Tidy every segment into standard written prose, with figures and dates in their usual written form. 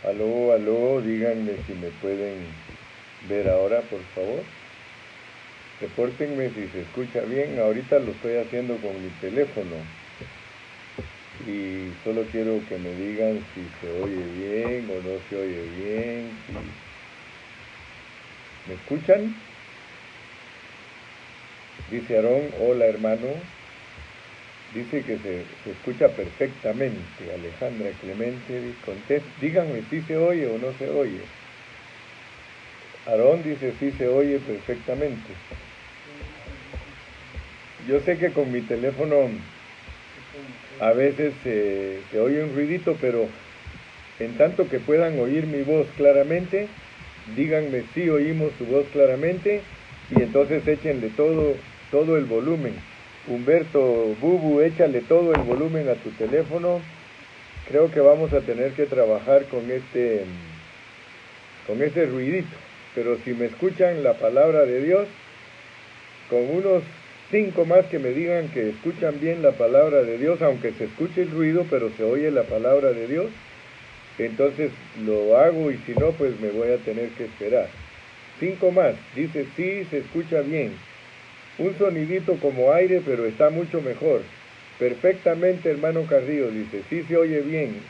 Aló, aló, díganme si me pueden ver ahora, por favor. Repórtenme si se escucha bien. Ahorita lo estoy haciendo con mi teléfono y solo quiero que me digan si se oye bien o no se oye bien. ¿Me escuchan? Dice Aarón, hola hermano. Dice que se escucha perfectamente. Alejandra Clemente, díganme si se oye o no se oye. Aarón dice sí se oye perfectamente. Yo sé que con mi teléfono a veces se oye un ruidito, pero en tanto que puedan oír mi voz claramente, díganme si oímos su voz claramente y entonces échenle todo el volumen. Humberto, Bubu, échale todo el volumen a tu teléfono. Creo que vamos a tener que trabajar con ese ruidito. Pero si me escuchan la palabra de Dios, con unos 5 más que me digan que escuchan bien la palabra de Dios, aunque se escuche el ruido, pero se oye la palabra de Dios, entonces lo hago y si no, pues me voy a tener que esperar. 5 más, dice sí, se escucha bien. Un sonidito como aire, pero está mucho mejor. Perfectamente, hermano Carrillo, dice, sí se oye bien.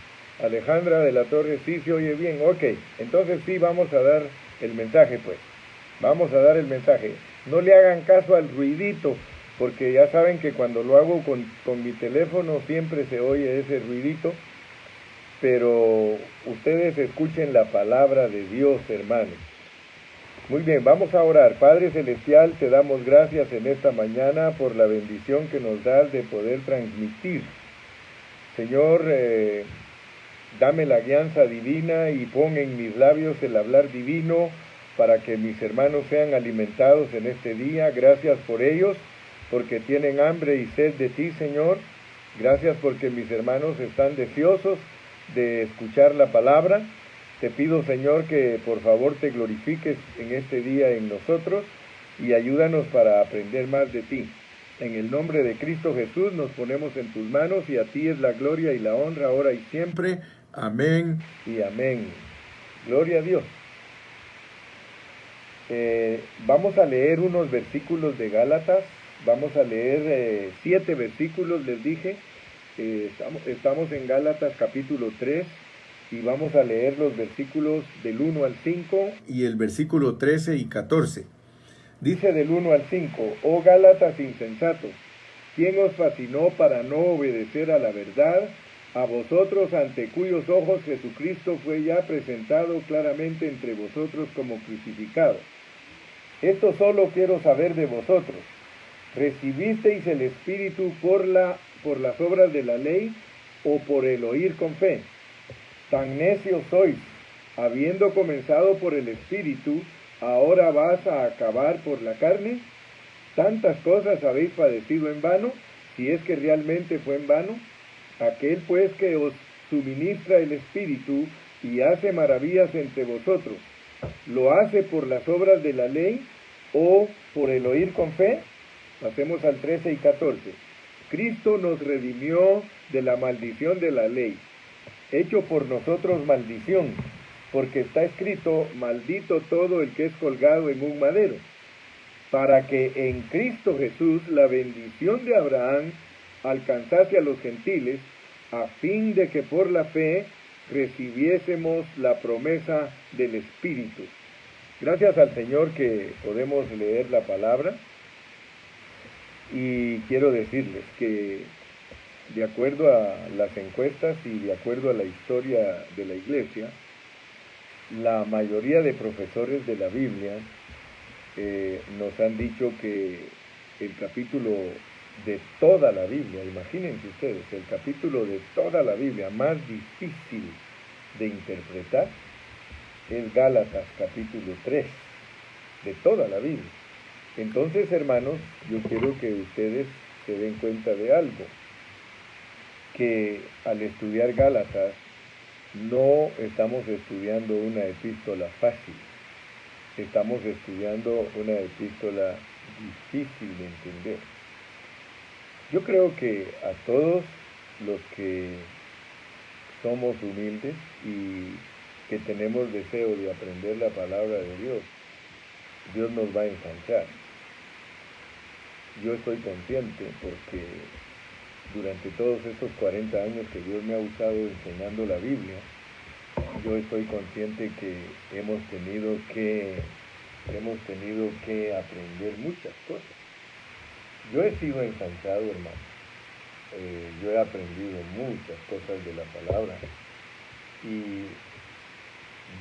Alejandra de la Torre, sí se oye bien. Ok, entonces sí, vamos a dar el mensaje, pues. Vamos a dar el mensaje. No le hagan caso al ruidito, porque ya saben que cuando lo hago con mi teléfono siempre se oye ese ruidito. Pero ustedes escuchen la palabra de Dios, hermanos. Muy bien, vamos a orar. Padre Celestial, te damos gracias en esta mañana por la bendición que nos das de poder transmitir. Señor, dame la guianza divina y pon en mis labios el hablar divino para que mis hermanos sean alimentados en este día. Gracias por ellos, porque tienen hambre y sed de ti, Señor. Gracias porque mis hermanos están deseosos de escuchar la palabra. Te pido, Señor, que por favor te glorifiques en este día en nosotros y ayúdanos para aprender más de ti. En el nombre de Cristo Jesús nos ponemos en tus manos y a ti es la gloria y la honra ahora y siempre. Amén y amén. Gloria a Dios. Vamos a leer unos versículos de Gálatas. Vamos a leer 7 versículos, les dije. Estamos en Gálatas capítulo 3. Y vamos a leer los versículos del 1 al 5 y el versículo 13 y 14. Dice del 1 al 5, oh Gálatas insensatos, ¿quién os fascinó para no obedecer a la verdad? A vosotros ante cuyos ojos Jesucristo fue ya presentado claramente entre vosotros como crucificado. Esto solo quiero saber de vosotros. ¿Recibisteis el Espíritu por las obras de la ley o por el oír con fe? Tan necios sois, habiendo comenzado por el Espíritu, ¿ahora vas a acabar por la carne? ¿Tantas cosas habéis padecido en vano, si es que realmente fue en vano? Aquel pues que os suministra el Espíritu y hace maravillas entre vosotros, ¿lo hace por las obras de la ley o por el oír con fe? Pasemos al 13 y 14. Cristo nos redimió de la maldición de la ley, hecho por nosotros maldición, porque está escrito, maldito todo el que es colgado en un madero, para que en Cristo Jesús la bendición de Abraham alcanzase a los gentiles, a fin de que por la fe recibiésemos la promesa del Espíritu. Gracias al Señor que podemos leer la palabra, y quiero decirles que de acuerdo a las encuestas y de acuerdo a la historia de la iglesia, la mayoría de profesores de la Biblia nos han dicho que el capítulo de toda la Biblia, imagínense ustedes, el capítulo de toda la Biblia más difícil de interpretar es Gálatas capítulo 3, de toda la Biblia. Entonces, hermanos, yo quiero que ustedes se den cuenta de algo, que al estudiar Gálatas no estamos estudiando una epístola fácil, estamos estudiando una epístola difícil de entender. Yo creo que a todos los que somos humildes y que tenemos deseo de aprender la palabra de Dios, Dios nos va a ensanchar. Yo estoy consciente porque durante todos estos 40 años que Dios me ha usado enseñando la Biblia, yo estoy consciente que hemos tenido que aprender muchas cosas. Yo he sido ensanchado, hermano. Yo he aprendido muchas cosas de la palabra. Y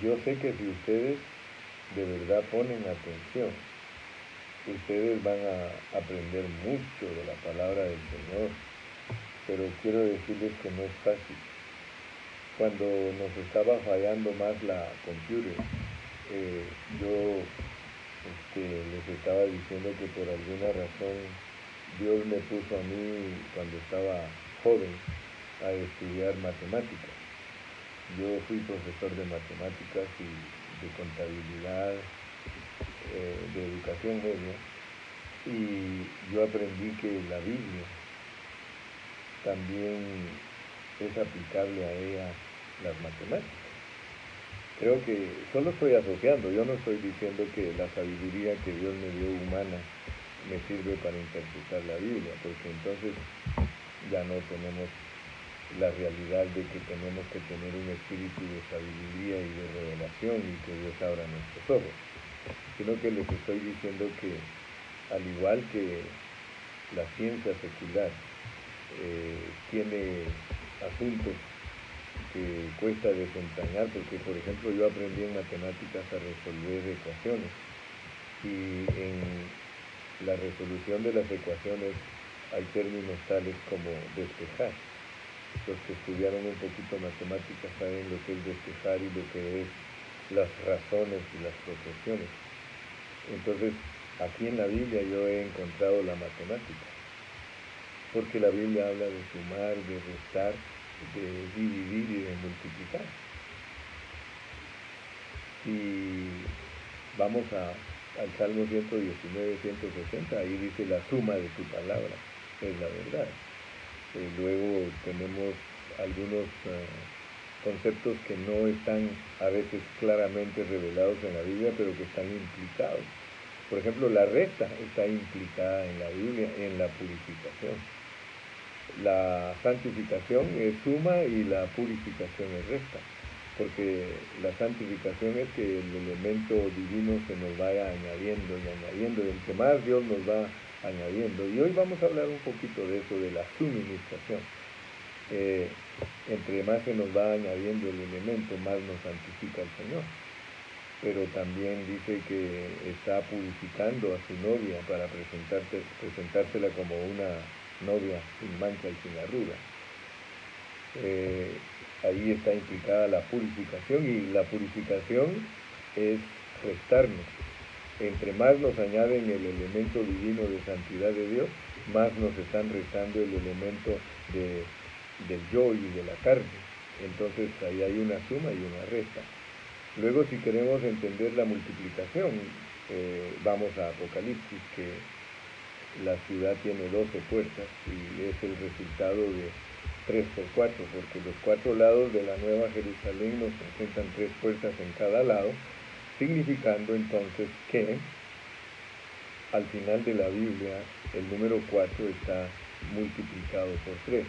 yo sé que si ustedes de verdad ponen atención, ustedes van a aprender mucho de la palabra del Señor. Pero quiero decirles que no es fácil. Cuando nos estaba fallando más la computer, yo les estaba diciendo que por alguna razón Dios me puso a mí, cuando estaba joven, a estudiar matemáticas. Yo fui profesor de matemáticas y de contabilidad, de educación media, y yo aprendí que la Biblia también es aplicable a ella, las matemáticas. Creo que solo estoy asociando, yo no estoy diciendo que la sabiduría que Dios me dio humana me sirve para interpretar la Biblia, porque entonces ya no tenemos la realidad de que tenemos que tener un espíritu de sabiduría y de revelación y que Dios abra nuestros ojos, sino que les estoy diciendo que al igual que la ciencia secular tiene asuntos que cuesta desentrañar, porque por ejemplo yo aprendí en matemáticas a resolver ecuaciones y en la resolución de las ecuaciones hay términos tales como despejar. Los que estudiaron un poquito matemáticas saben lo que es despejar y lo que es las razones y las proporciones. Entonces aquí en la Biblia yo he encontrado la matemática, porque la Biblia habla de sumar, de restar, de dividir y de multiplicar. Y vamos al Salmo 119, 160, ahí dice la suma de tu palabra, es la verdad. Luego tenemos algunos conceptos que no están a veces claramente revelados en la Biblia, pero que están implicados. Por ejemplo, la resta está implicada en la Biblia, en la purificación. La santificación es suma y la purificación es resta, porque la santificación es que el elemento divino se nos vaya añadiendo y añadiendo, y entre más Dios nos va añadiendo. Y hoy vamos a hablar un poquito de eso, de la suministración. Entre más se nos va añadiendo el elemento, más nos santifica el Señor. Pero también dice que está purificando a su novia para presentársela como una novia sin mancha y sin arruga. Ahí está implicada la purificación, y la purificación es restarnos. Entre más nos añaden el elemento divino de santidad de Dios, más nos están restando el elemento del yo y de la carne. Entonces ahí hay una suma y una resta. Luego, si queremos entender la multiplicación, vamos a Apocalipsis, que la ciudad tiene 12 puertas y es el resultado de 3×4, porque los 4 lados de la Nueva Jerusalén nos presentan 3 puertas en cada lado, significando entonces que al final de la Biblia el número 4 está multiplicado por 3.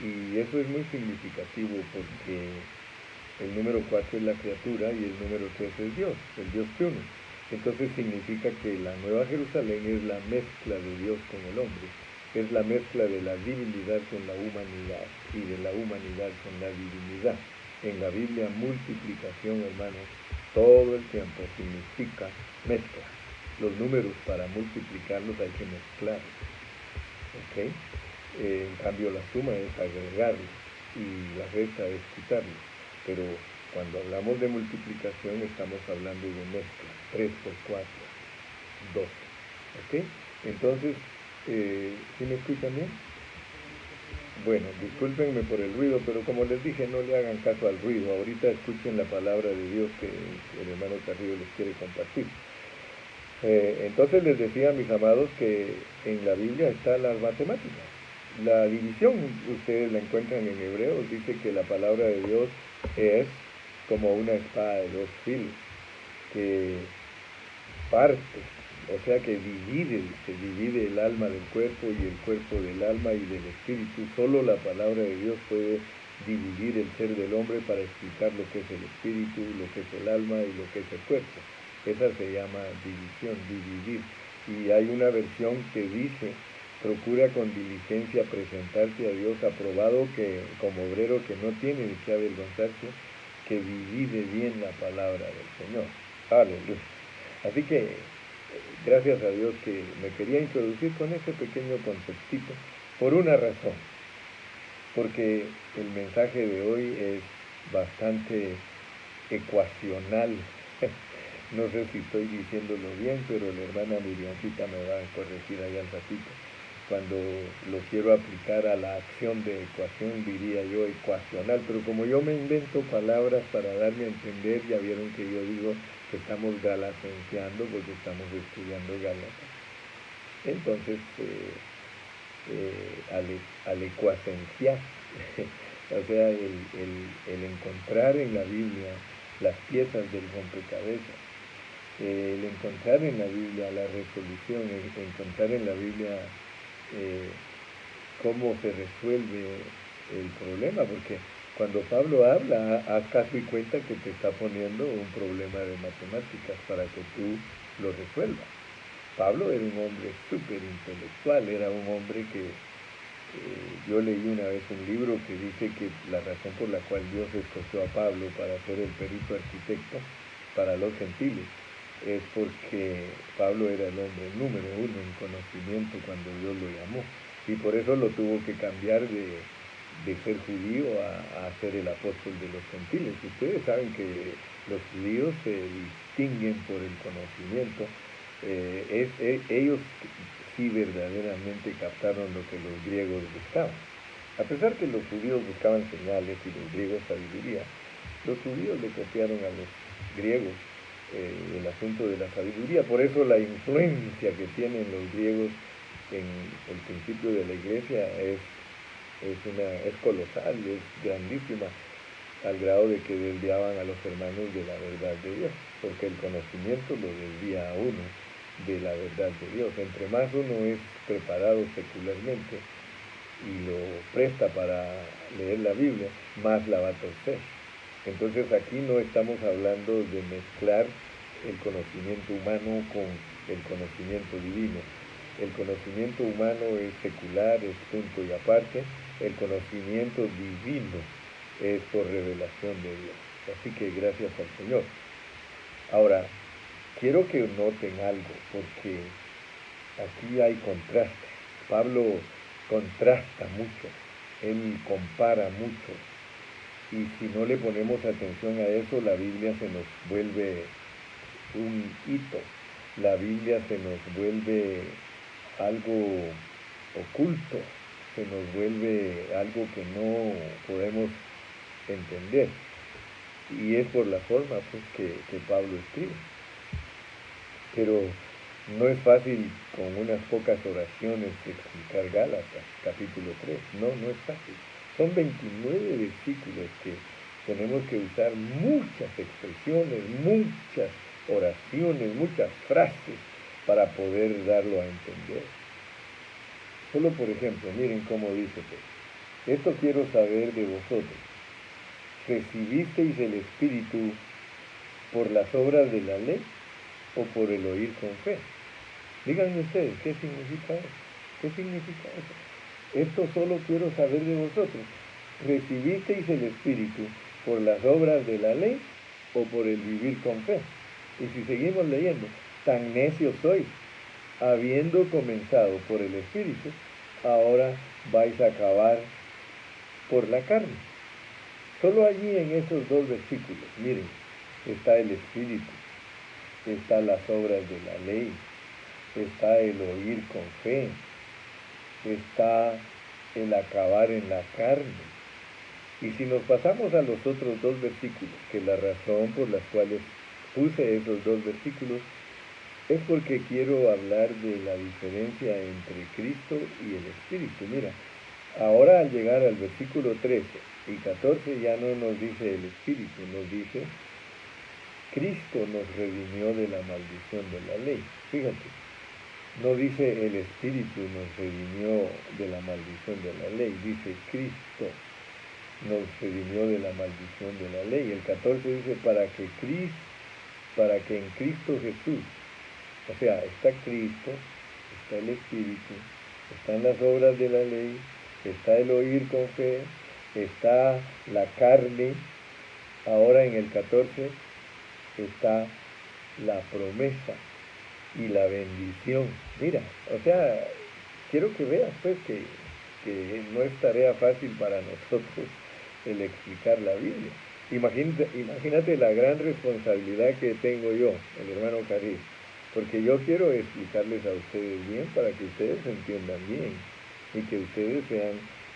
Y eso es muy significativo porque el número 4 es la criatura y el número 3 es Dios, el Dios triuno. Entonces significa que la Nueva Jerusalén es la mezcla de Dios con el hombre, es la mezcla de la divinidad con la humanidad y de la humanidad con la divinidad. En la Biblia, multiplicación, hermanos, todo el tiempo significa mezcla. Los números para multiplicarlos hay que mezclarlos. ¿Okay? En cambio, la suma es agregarlos y la resta es quitarlos. Pero cuando hablamos de multiplicación estamos hablando de mezcla, 3×4, 12. ¿Ok? Entonces, ¿sí me escuchan bien? Bueno, discúlpenme por el ruido, pero como les dije, no le hagan caso al ruido. Ahorita escuchen la palabra de Dios que el hermano Carrillo les quiere compartir. Entonces les decía, mis amados, que en la Biblia está la matemática. La división, ustedes la encuentran en Hebreos, dice que la palabra de Dios es como una espada de dos filos, que parte, o sea que se divide el alma del cuerpo y el cuerpo del alma y del espíritu. Solo la palabra de Dios puede dividir el ser del hombre para explicar lo que es el espíritu, lo que es el alma y lo que es el cuerpo. Esa se llama división, dividir. Y hay una versión que dice: procura con diligencia presentarte a Dios aprobado, que como obrero que no tiene de qué avergonzarse, que divide bien la palabra del Señor. Aleluya. Así que gracias a Dios que me quería introducir con ese pequeño conceptito por una razón, porque el mensaje de hoy es bastante ecuacional. No sé si estoy diciéndolo bien, pero la hermana Miriamcita me va a corregir allá al ratito. Cuando lo quiero aplicar a la acción de ecuación, diría yo ecuacional, pero como yo me invento palabras para darme a entender, ya vieron que yo digo que estamos galateando porque estamos estudiando Gálatas. Entonces, al ecuacenciar, o sea, el encontrar en la Biblia las piezas del rompecabezas, el encontrar en la Biblia la resolución, el encontrar en la Biblia cómo se resuelve el problema, porque cuando Pablo habla, haz caso y cuenta que te está poniendo un problema de matemáticas para que tú lo resuelvas. Pablo era un hombre súper intelectual, era un hombre que yo leí una vez un libro que dice que la razón por la cual Dios escogió a Pablo para ser el perito arquitecto para los gentiles es porque Pablo era el hombre número uno en conocimiento cuando Dios lo llamó, y por eso lo tuvo que cambiar de ser judío a ser el apóstol de los gentiles. Ustedes saben que los judíos se distinguen por el conocimiento. Ellos sí verdaderamente captaron lo que los griegos buscaban. A pesar que los judíos buscaban señales y los griegos sabiduría, los judíos le copiaron a los griegos el asunto de la sabiduría. Por eso la influencia que tienen los griegos en el principio de la iglesia es colosal, es grandísima, al grado de que desviaban a los hermanos de la verdad de Dios, porque el conocimiento lo desvía a uno de la verdad de Dios. Entre más uno es preparado secularmente y lo presta para leer la Biblia, más la va a torcer. Entonces aquí no estamos hablando de mezclar el conocimiento humano con el conocimiento divino. El conocimiento humano es secular, es punto y aparte. El conocimiento divino es por revelación de Dios. Así que gracias al Señor. Ahora, quiero que noten algo, porque aquí hay contraste. Pablo contrasta mucho, él compara mucho, y si no le ponemos atención a eso, la Biblia se nos vuelve un hito, la Biblia se nos vuelve algo oculto, se nos vuelve algo que no podemos entender, y es por la forma pues que Pablo escribe. Pero no es fácil con unas pocas oraciones explicar Gálatas capítulo 3, no es fácil. Son 29 versículos que tenemos que usar muchas expresiones, muchas oraciones, muchas frases para poder darlo a entender. Solo por ejemplo, miren cómo dice pues: esto quiero saber de vosotros, ¿recibisteis el Espíritu por las obras de la ley o por el oír con fe? Díganme ustedes, ¿qué significa eso? ¿Qué significa eso? Esto solo quiero saber de vosotros, ¿recibisteis el Espíritu por las obras de la ley o por el vivir con fe? Y si seguimos leyendo, tan necios sois, habiendo comenzado por el Espíritu, ahora vais a acabar por la carne. Solo allí en esos dos versículos, miren, está el Espíritu, está las obras de la ley, está el oír con fe, está el acabar en la carne. Y si nos pasamos a los otros dos versículos, que la razón por las cuales puse esos dos versículos es porque quiero hablar de la diferencia entre Cristo y el Espíritu. Mira, ahora al llegar al versículo 13, Y 14 ya no nos dice el Espíritu, nos dice Cristo nos redimió de la maldición de la ley. Fíjate, no dice el Espíritu nos redimió de la maldición de la ley, dice Cristo nos redimió de la maldición de la ley. El 14 dice para que en Cristo Jesús, o sea, está Cristo, está el Espíritu, están las obras de la ley, está el oír con fe, está la carne. Ahora en el 14 está la promesa y la bendición. Mira, o sea, quiero que veas pues que no es tarea fácil para nosotros el explicar la Biblia. Imagínate la gran responsabilidad que tengo yo, el hermano Carrillo, porque yo quiero explicarles a ustedes bien para que ustedes entiendan bien y que ustedes sean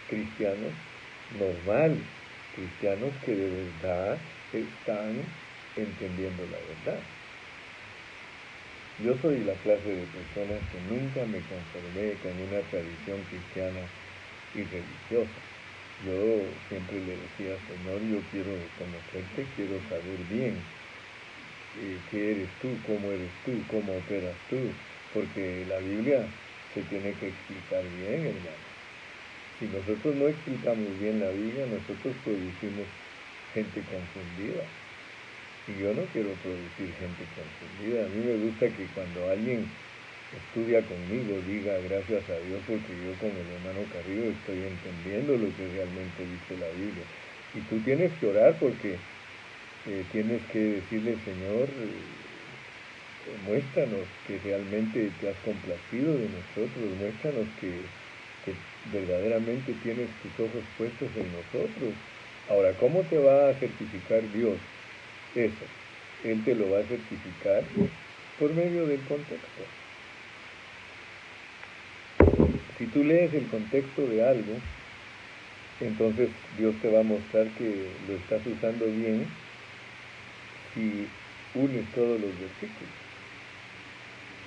cristianos normales, cristianos que de verdad están entendiendo la verdad. Yo soy la clase de personas que nunca me conformé con una tradición cristiana y religiosa. Yo siempre le decía, Señor, yo quiero conocerte, quiero saber bien qué eres tú, cómo operas tú, porque la Biblia se tiene que explicar bien, hermano. Si nosotros no explicamos bien la Biblia, nosotros producimos gente confundida. Y yo no quiero producir gente confundida. A mí me gusta que cuando alguien estudia conmigo diga gracias a Dios porque yo con el hermano Carrillo estoy entendiendo lo que realmente dice la Biblia. Y tú tienes que orar porque tienes que decirle, Señor, muéstranos que realmente te has complacido de nosotros, muéstranos que verdaderamente tienes tus ojos puestos en nosotros. Ahora, ¿cómo te va a certificar Dios eso? Él te lo va a certificar por medio del contexto. Si tú lees el contexto de algo, entonces Dios te va a mostrar que lo estás usando bien si unes todos los versículos.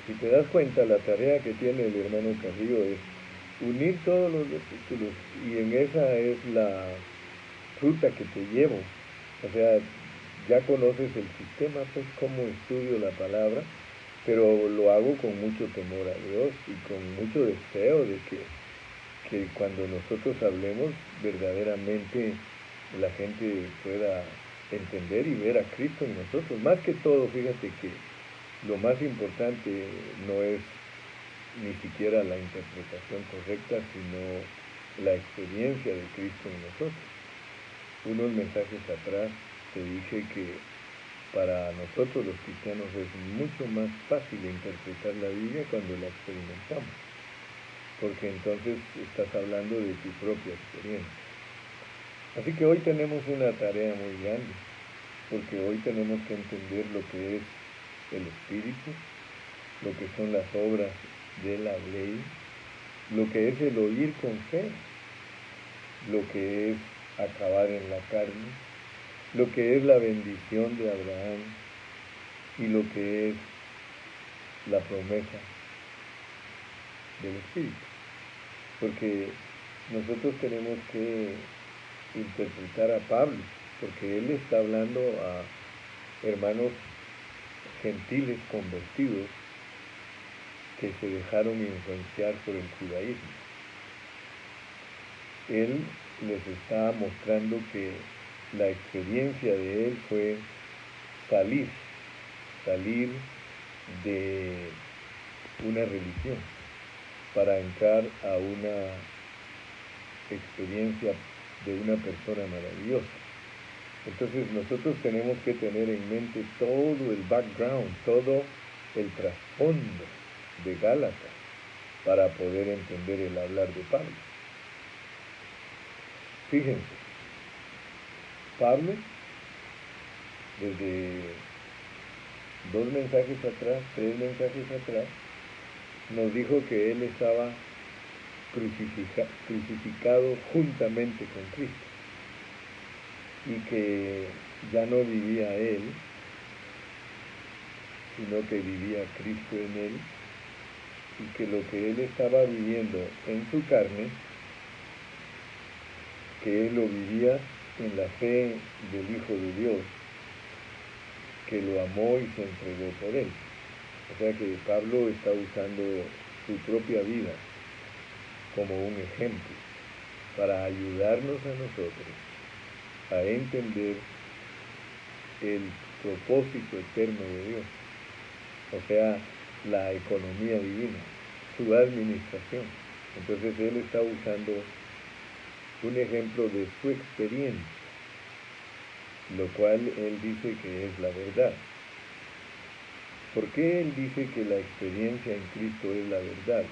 Si te das cuenta, la tarea que tiene el hermano Carrillo es unir todos los versículos, y en esa es la ruta que te llevo. O sea, ya conoces el sistema, pues cómo estudio la palabra, pero lo hago con mucho temor a Dios y con mucho deseo de que cuando nosotros hablemos verdaderamente la gente pueda entender y ver a Cristo en nosotros. Más que todo, fíjate que lo más importante no es ni siquiera la interpretación correcta, sino la experiencia de Cristo en nosotros. Unos mensajes atrás te dije que para nosotros los cristianos es mucho más fácil interpretar la Biblia cuando la experimentamos, porque entonces estás hablando de tu propia experiencia. Así que hoy tenemos una tarea muy grande, porque hoy tenemos que entender lo que es el Espíritu, lo que son las obras de la ley, lo que es el oír con fe, lo que es acabar en la carne, lo que es la bendición de Abraham y lo que es la promesa del Espíritu. Porque nosotros tenemos que interpretar a Pablo, porque él está hablando a hermanos gentiles convertidos que se dejaron influenciar por el judaísmo. Él les está mostrando que la experiencia de él fue salir de una religión para entrar a una experiencia de una persona maravillosa. Entonces nosotros tenemos que tener en mente todo el background, todo el trasfondo de Gálatas para poder entender el hablar de Pablo. Fíjense, Pablo, desde 2 mensajes atrás, 3 mensajes atrás, nos dijo que él estaba crucificado juntamente con Cristo y que ya no vivía él, sino que vivía Cristo en él, y que lo que él estaba viviendo en su carne, que él lo vivía en la fe del Hijo de Dios, que lo amó y se entregó por él. O sea que Pablo está usando su propia vida como un ejemplo para ayudarnos a nosotros a entender el propósito eterno de Dios, o sea, la economía divina, su administración. Entonces él está usando un ejemplo de su experiencia, lo cual él dice que es la verdad. ¿Por qué él dice que la experiencia en Cristo es la verdad?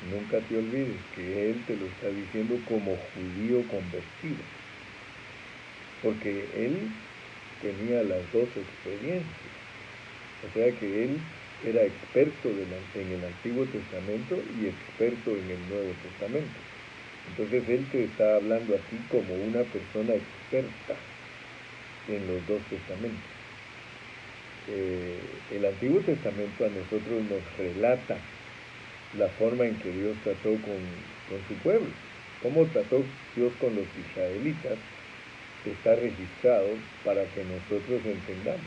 Nunca te olvides que él te lo está diciendo como judío convertido, porque él tenía las dos experiencias. O sea que él era experto en el Antiguo Testamento y experto en el Nuevo Testamento. Entonces él te está hablando aquí como una persona experta en los dos testamentos. El Antiguo Testamento a nosotros nos relata la forma en que Dios trató con su pueblo. Cómo trató Dios con los israelitas está registrado para que nosotros entendamos.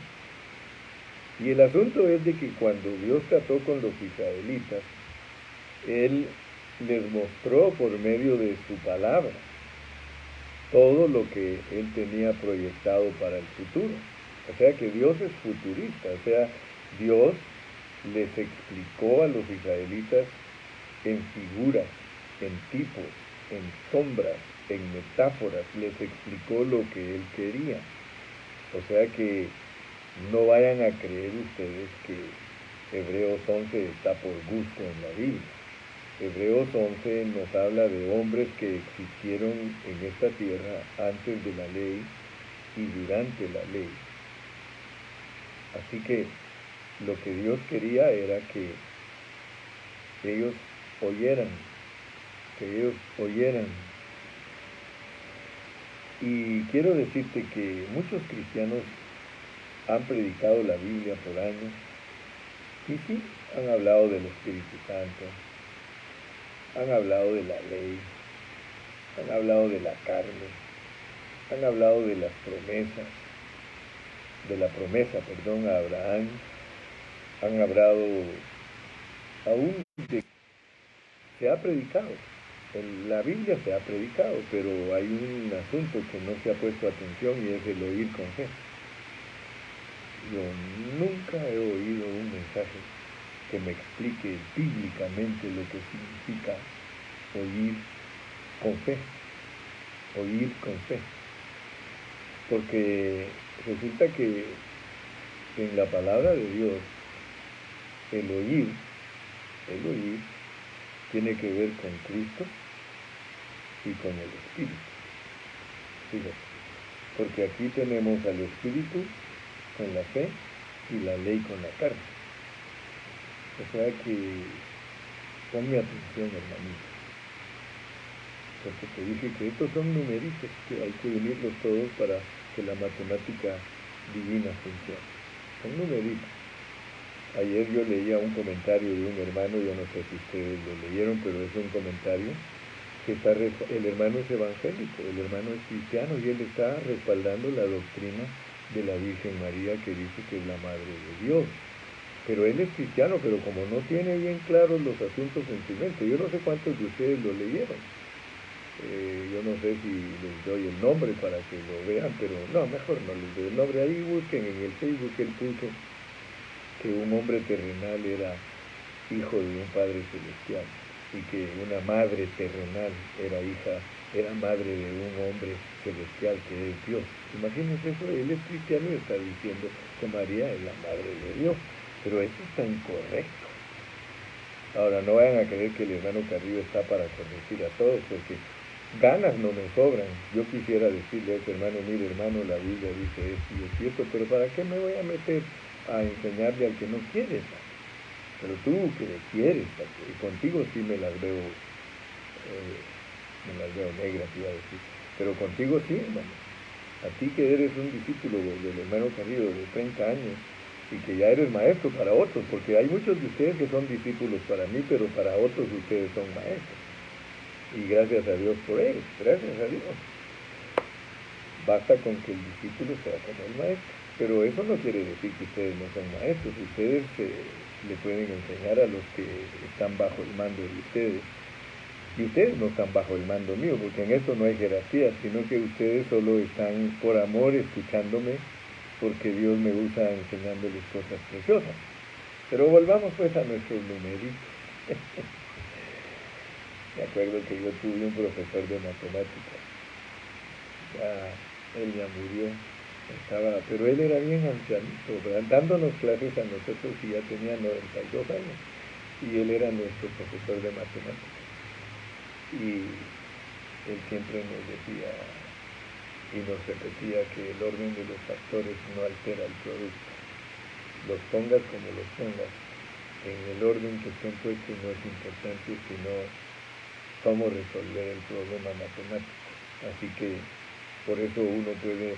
Y el asunto es de que cuando Dios trató con los israelitas, Él les mostró por medio de su palabra todo lo que Él tenía proyectado para el futuro. O sea que Dios es futurista, o sea, Dios les explicó a los israelitas en figuras, en tipos, en sombras, en metáforas, les explicó lo que Él quería. O sea que no vayan a creer ustedes que Hebreos 11 está por gusto en la Biblia. Hebreos 11 nos habla de hombres que existieron en esta tierra antes de la ley y durante la ley. Así que lo que Dios quería era que ellos oyeran, Y quiero decirte que muchos cristianos han predicado la Biblia por años y sí, han hablado del Espíritu Santo, han hablado de la ley, han hablado de la carne, han hablado de las promesas, de la promesa, a Abraham, han hablado aún de se ha predicado, en la Biblia se ha predicado, pero hay un asunto que no se ha puesto atención y es el oír con fe. Yo nunca he oído un mensaje que me explique bíblicamente lo que significa oír con fe, oír con fe. Porque resulta que en la palabra de Dios, el oír, tiene que ver con Cristo y con el Espíritu. Fíjate, porque aquí tenemos al Espíritu con la fe y la ley con la carne. O sea que ponme atención, hermanito, porque te dije que estos son numeritos que hay que unirlos todos para que la matemática divina funcione. Son numeritos. Ayer yo leía un comentario de un hermano, yo no sé si ustedes lo leyeron, pero es un comentario que el hermano es evangélico, el hermano es cristiano y él está respaldando la doctrina de la Virgen María que dice que es la Madre de Dios. Pero él es cristiano, pero como no tiene bien claros los asuntos en su mente, yo no sé cuántos de ustedes lo leyeron. Yo no sé si les doy el nombre para que lo vean, pero no, mejor no les doy el nombre. Ahí busquen en el Facebook, él puso que un hombre terrenal era hijo de un padre celestial y que una madre terrenal era madre de un hombre celestial que es Dios. Imagínense eso, él es cristiano y está diciendo que María es la madre de Dios, pero eso está incorrecto. Ahora, no vayan a creer que el hermano Carrillo está para corregir a todos, porque ganas no me sobran. Yo quisiera decirle a ese hermano, mire hermano, la Biblia dice esto y es cierto, pero ¿para qué me voy a meter a enseñarle al que no quiere? Pero tú que quieres, y contigo sí me las veo negras, iba a decir, pero contigo sí, hermano. A ti que eres un discípulo del hermano Carrillo de 30 años y que ya eres maestro para otros, porque hay muchos de ustedes que son discípulos para mí, pero para otros ustedes son maestros. Y gracias a Dios por ellos, gracias a Dios. Basta con que el discípulo sea como el maestro. Pero eso no quiere decir que ustedes no son maestros. Ustedes le pueden enseñar a los que están bajo el mando de ustedes. Y ustedes no están bajo el mando mío, porque en esto no hay jerarquía, sino que ustedes solo están por amor escuchándome, porque Dios me usa enseñándoles cosas preciosas. Pero volvamos pues a nuestros numeritos. Me acuerdo que yo tuve un profesor de matemáticas. Él ya murió, pero él era bien ancianito, dándonos clases a nosotros y ya tenía 92 años. Y él era nuestro profesor de matemáticas. Y él siempre nos decía y nos repetía que el orden de los factores no altera el producto. Los pongas como los pongas, en el orden que estén puestos no es importante, sino cómo resolver el problema matemático. Así que por eso uno puede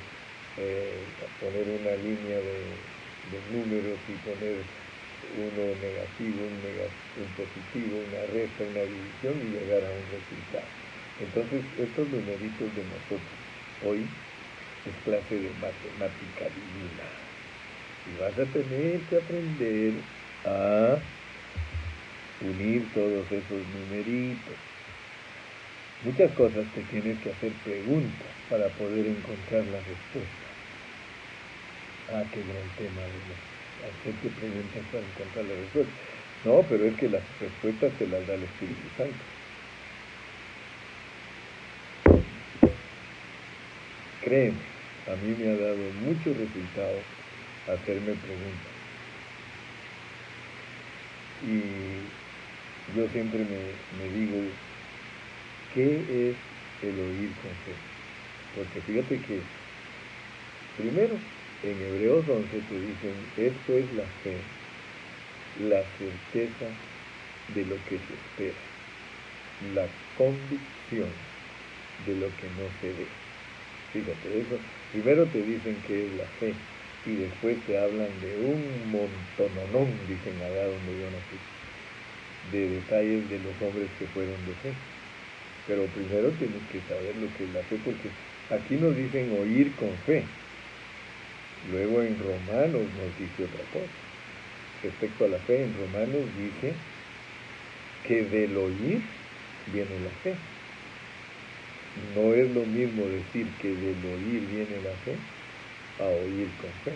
poner una línea de números y poner uno negativo, un positivo, una resta, una división y llegar a un resultado. Entonces, estos numeritos de nosotros hoy es clase de matemática divina. Y vas a tener que aprender a unir todos esos numeritos. Muchas cosas te tienes que hacer preguntas para poder encontrar la respuesta. Qué gran tema, hacerte preguntas para encontrar la respuesta. No, pero es que las respuestas te las da el Espíritu Santo. Créeme, a mí me ha dado mucho resultado hacerme preguntas. Y yo siempre me digo, ¿qué es el oír con fe? Porque fíjate que, primero, en Hebreos 11 te dicen, esto es la fe, la certeza de lo que se espera, la convicción de lo que no se ve. Fíjate eso, primero te dicen que es la fe, y después te hablan de un montononón, dicen allá donde yo nací, de detalles de los hombres que fueron de fe. Pero primero tienes que saber lo que es la fe, porque aquí nos dicen oír con fe. Luego en Romanos nos dice otra cosa. Respecto a la fe, en Romanos dice que del oír viene la fe. No es lo mismo decir que del oír viene la fe a oír con fe.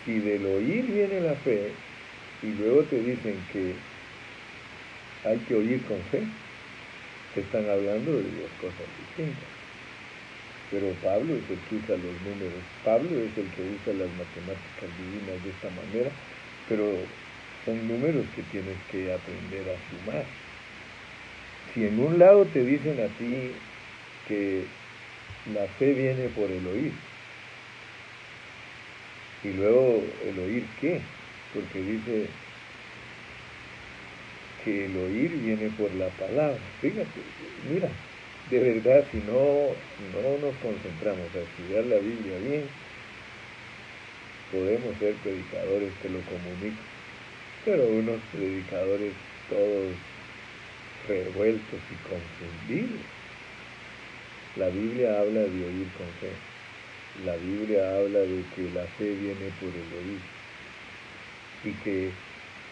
Si del oír viene la fe y luego te dicen que hay que oír con fe, te están hablando de dos cosas distintas. Pero Pablo es el que usa los números, Pablo es el que usa las matemáticas divinas de esta manera, pero son números que tienes que aprender a sumar. Si en un lado te dicen a ti que la fe viene por el oír, y luego el oír ¿qué? Porque dice que el oír viene por la palabra. Fíjate, mira, de verdad, si no nos concentramos a estudiar la Biblia bien, podemos ser predicadores, te lo comunico, pero unos predicadores todos revueltos y confundidos. La Biblia habla de oír con fe. La Biblia habla de que la fe viene por el oír y que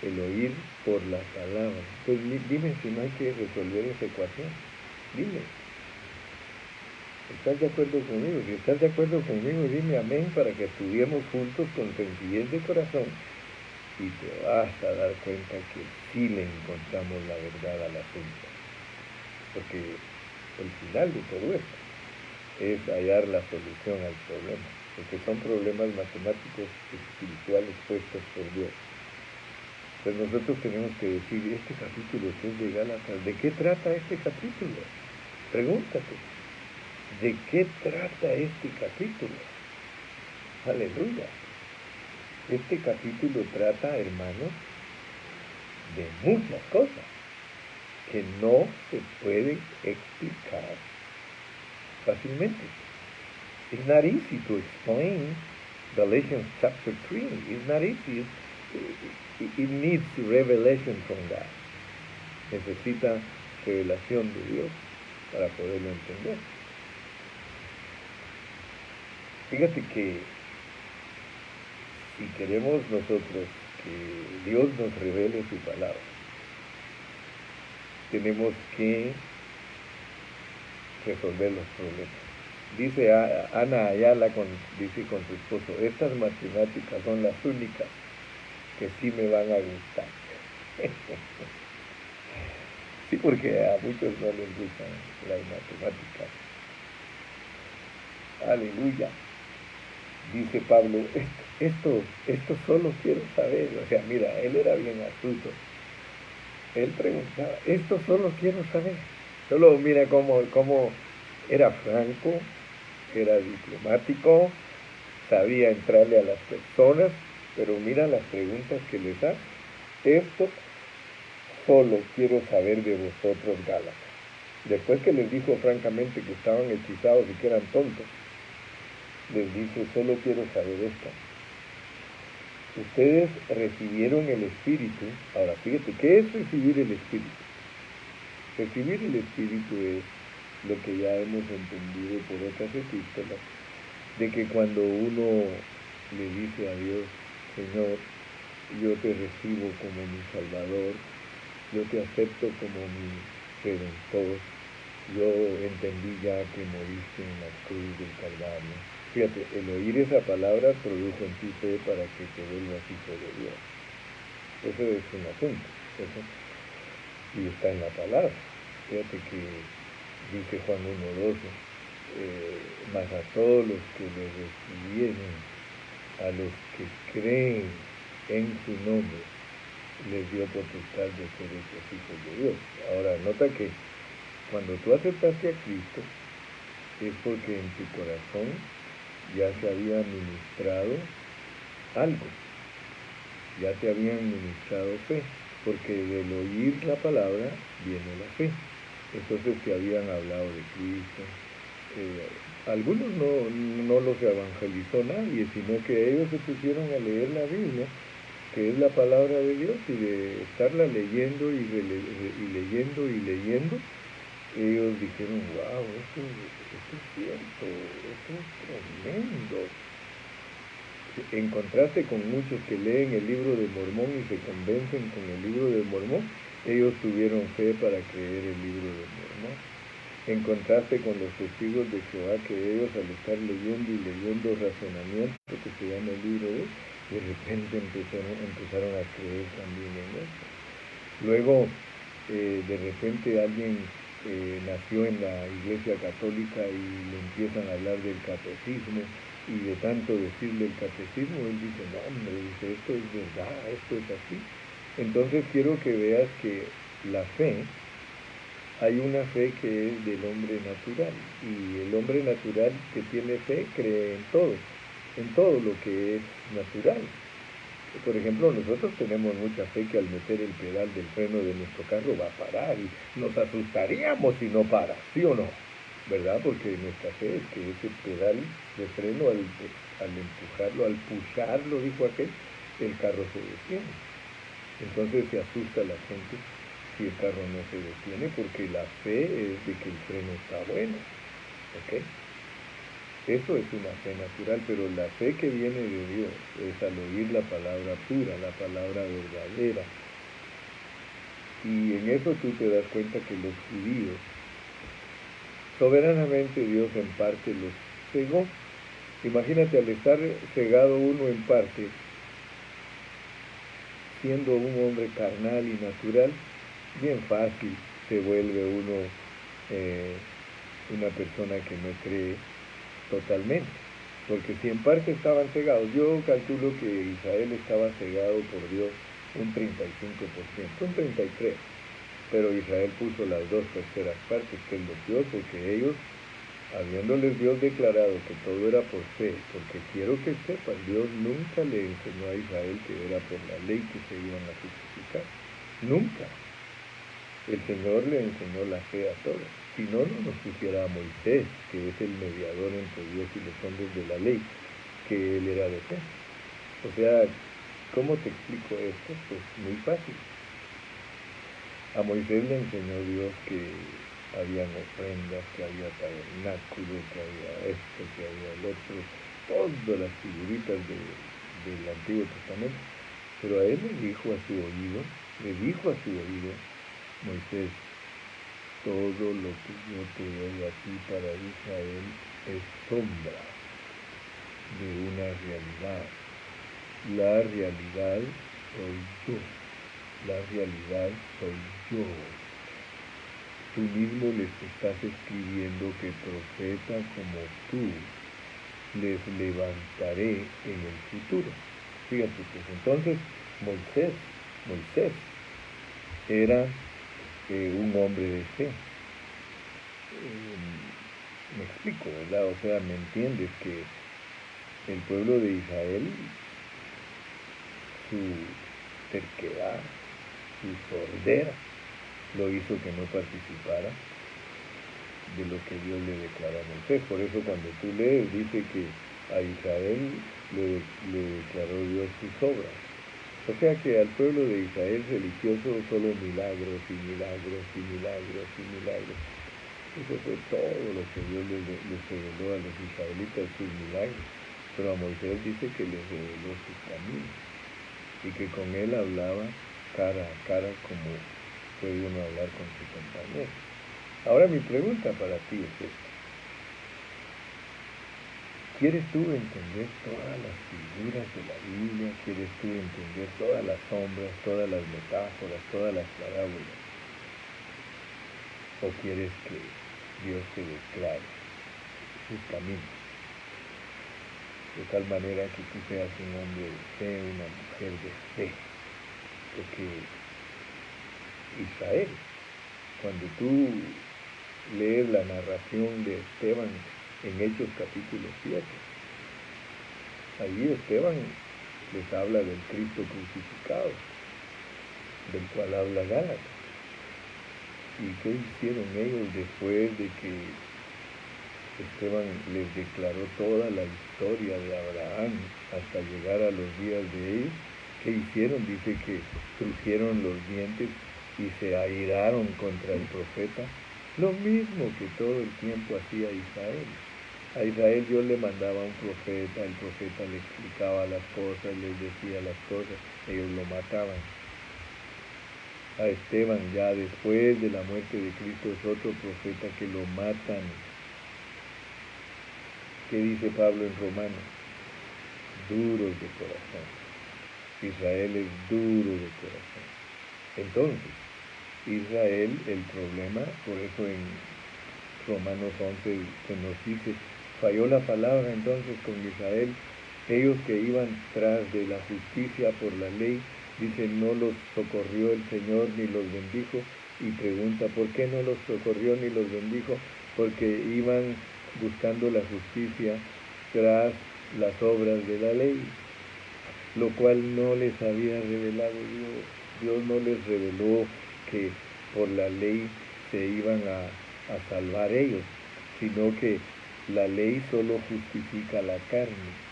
el oír por la palabra. Pues dime si no hay que resolver esa ecuación. Dime. ¿Estás de acuerdo conmigo? Si estás de acuerdo conmigo, dime amén para que estudiemos juntos con sencillez de corazón y te vas a dar cuenta que sí le encontramos la verdad al asunto. Porque el final de todo esto es hallar la solución al problema, porque son problemas matemáticos espirituales puestos por Dios. Pues nosotros tenemos que decir, este capítulo 3 de Gálatas, ¿de qué trata este capítulo? Pregúntate, ¿de qué trata este capítulo? Aleluya. Este capítulo trata, hermanos, de muchas cosas que no se pueden explicar fácilmente. It's not easy to explain Galatians chapter 3. It's not easy. It needs revelation from God. Necesita revelación de Dios para poderlo entender. Fíjate que si queremos nosotros que Dios nos revele su palabra, tenemos que resolver los problemas. Dice Ana Ayala, dice con su esposo, estas matemáticas son las únicas que sí me van a gustar. Sí, porque a muchos no les gustan las matemáticas. Aleluya. Dice Pablo, esto solo quiero saber. O sea, mira, él era bien astuto. Él preguntaba, esto solo quiero saber. Solo mira cómo era franco, era diplomático, sabía entrarle a las personas, pero mira las preguntas que les hace. Esto solo quiero saber de vosotros, Gálatas. Después que les dijo francamente que estaban hechizados y que eran tontos, les dice, solo quiero saber esto. Ustedes recibieron el Espíritu. Ahora, fíjate, ¿qué es recibir el Espíritu? Recibir el Espíritu es lo que ya hemos entendido por otras epístolas, de que cuando uno le dice a Dios, Señor, yo te recibo como mi Salvador, yo te acepto como mi Redentor, yo entendí ya que moriste en la cruz del Calvario. Fíjate, el oír esa palabra produjo en ti fe para que te vuelvas hijo de Dios. Eso es un asunto, eso, y está en la palabra. Fíjate que dice Juan 1:12, mas a todos los que le recibieron, a los que creen en su nombre, les dio potestad de ser hechos hijos de Dios. Ahora, nota que cuando tú aceptaste a Cristo, es porque en tu corazón ya se había ministrado algo, ya te habían ministrado fe, porque del oír la palabra viene la fe. Entonces te habían hablado de Cristo. Algunos no los evangelizó nadie, sino que ellos se pusieron a leer la Biblia, que es la palabra de Dios, y de estarla leyendo y leyendo, ellos dijeron, wow, esto es cierto, esto es tremendo. En contraste con muchos que leen el libro de Mormón y se convencen con el libro de Mormón, ellos tuvieron fe para creer el libro de Mormón. En contraste con los testigos de Jehová, que ellos al estar leyendo razonamiento, que se llama el libro de repente empezaron a creer también en eso. Luego, de repente alguien nació en la iglesia católica y le empiezan a hablar del catecismo, y de tanto decirle el catecismo, él dice, no hombre, dice, esto es verdad, esto es así. Entonces quiero que veas que la fe, hay una fe que es del hombre natural, y el hombre natural que tiene fe cree en todo lo que es natural. Por ejemplo, nosotros tenemos mucha fe que al meter el pedal del freno de nuestro carro va a parar, y nos asustaríamos si no para, ¿sí o no? ¿Verdad? Porque nuestra fe es que ese pedal de freno, al empujarlo, al pusharlo, dijo aquel, el carro se detiene. Entonces se asusta la gente si el carro no se detiene, porque la fe es de que el freno está bueno. ¿Ok? Eso es una fe natural, pero la fe que viene de Dios es al oír la palabra pura, la palabra verdadera. Y en eso tú te das cuenta que los judíos, soberanamente Dios en parte los cegó. Imagínate, al estar cegado uno en parte, siendo un hombre carnal y natural, bien fácil se vuelve uno una persona que no cree totalmente. Porque si en parte estaban cegados, yo calculo que Israel estaba cegado por Dios un 35%, un 33%. Pero Israel puso las 2/3 partes que él les dio, porque ellos, habiéndoles Dios declarado que todo era por fe, porque quiero que sepan, Dios nunca le enseñó a Israel que era por la ley que se iban a justificar. Nunca. El Señor le enseñó la fe a todos. Si no, no nos pusiera a Moisés, que es el mediador entre Dios y los hombres de la ley, que él era de fe. O sea, ¿cómo te explico esto? Pues muy fácil. A Moisés le enseñó Dios que habían ofrendas, que había tabernáculo, que había esto, que había el otro, todas las figuritas del Antiguo Testamento, pero a él le dijo a su oído, Moisés, todo lo que yo te doy aquí para Israel es sombra de una realidad. La realidad soy yo. La realidad soy yo. Tú mismo les estás escribiendo que profeta como tú les levantaré en el futuro. Fíjate, pues entonces Moisés era un hombre de fe. Me explico, ¿verdad? O sea, ¿me entiendes? Que el pueblo de Israel, su terquedad, su sordera, lo hizo que no participara de lo que Dios le declaró a Moisés. Por eso cuando tú lees, dice que a Israel le declaró Dios sus obras. O sea que al pueblo de Israel religioso solo milagros y milagros y milagros y milagros. Eso fue todo lo que Dios les reveló a los israelitas, sus milagros. Pero a Moisés dice que les reveló sus caminos y que con él hablaba cara a cara como puede uno hablar con su compañero. Ahora mi pregunta para ti es esta. ¿Quieres tú entender todas las figuras de la Biblia? ¿Quieres tú entender todas las sombras, todas las metáforas, todas las parábolas? ¿O quieres que Dios te declare sus caminos? De tal manera que tú seas un hombre de fe, una mujer de fe. Porque Israel, cuando tú lees la narración de Esteban en Hechos capítulo 7, allí Esteban les habla del Cristo crucificado, del cual habla Gálatas. ¿Y qué hicieron ellos después de que Esteban les declaró toda la historia de Abraham hasta llegar a los días de ellos? ¿Qué hicieron? Dice que crujeron los dientes y se airaron contra el profeta, lo mismo que todo el tiempo hacía Israel. A Israel Dios le mandaba un profeta, el profeta le explicaba las cosas, les decía las cosas, ellos lo mataban. A Esteban ya después de la muerte de Cristo es otro profeta que lo matan. ¿Qué dice Pablo en Romanos? Duros de corazón. Israel es duro de corazón. Entonces, Israel, el problema, por eso en Romanos 11 se nos dice, falló la palabra entonces con Israel, ellos que iban tras de la justicia por la ley, dice, no los socorrió el Señor ni los bendijo, y pregunta, ¿por qué no los socorrió ni los bendijo? Porque iban buscando la justicia tras las obras de la ley, lo cual no les había revelado Dios. Dios no les reveló que por la ley se iban a salvar ellos, sino que la ley solo justifica la carne.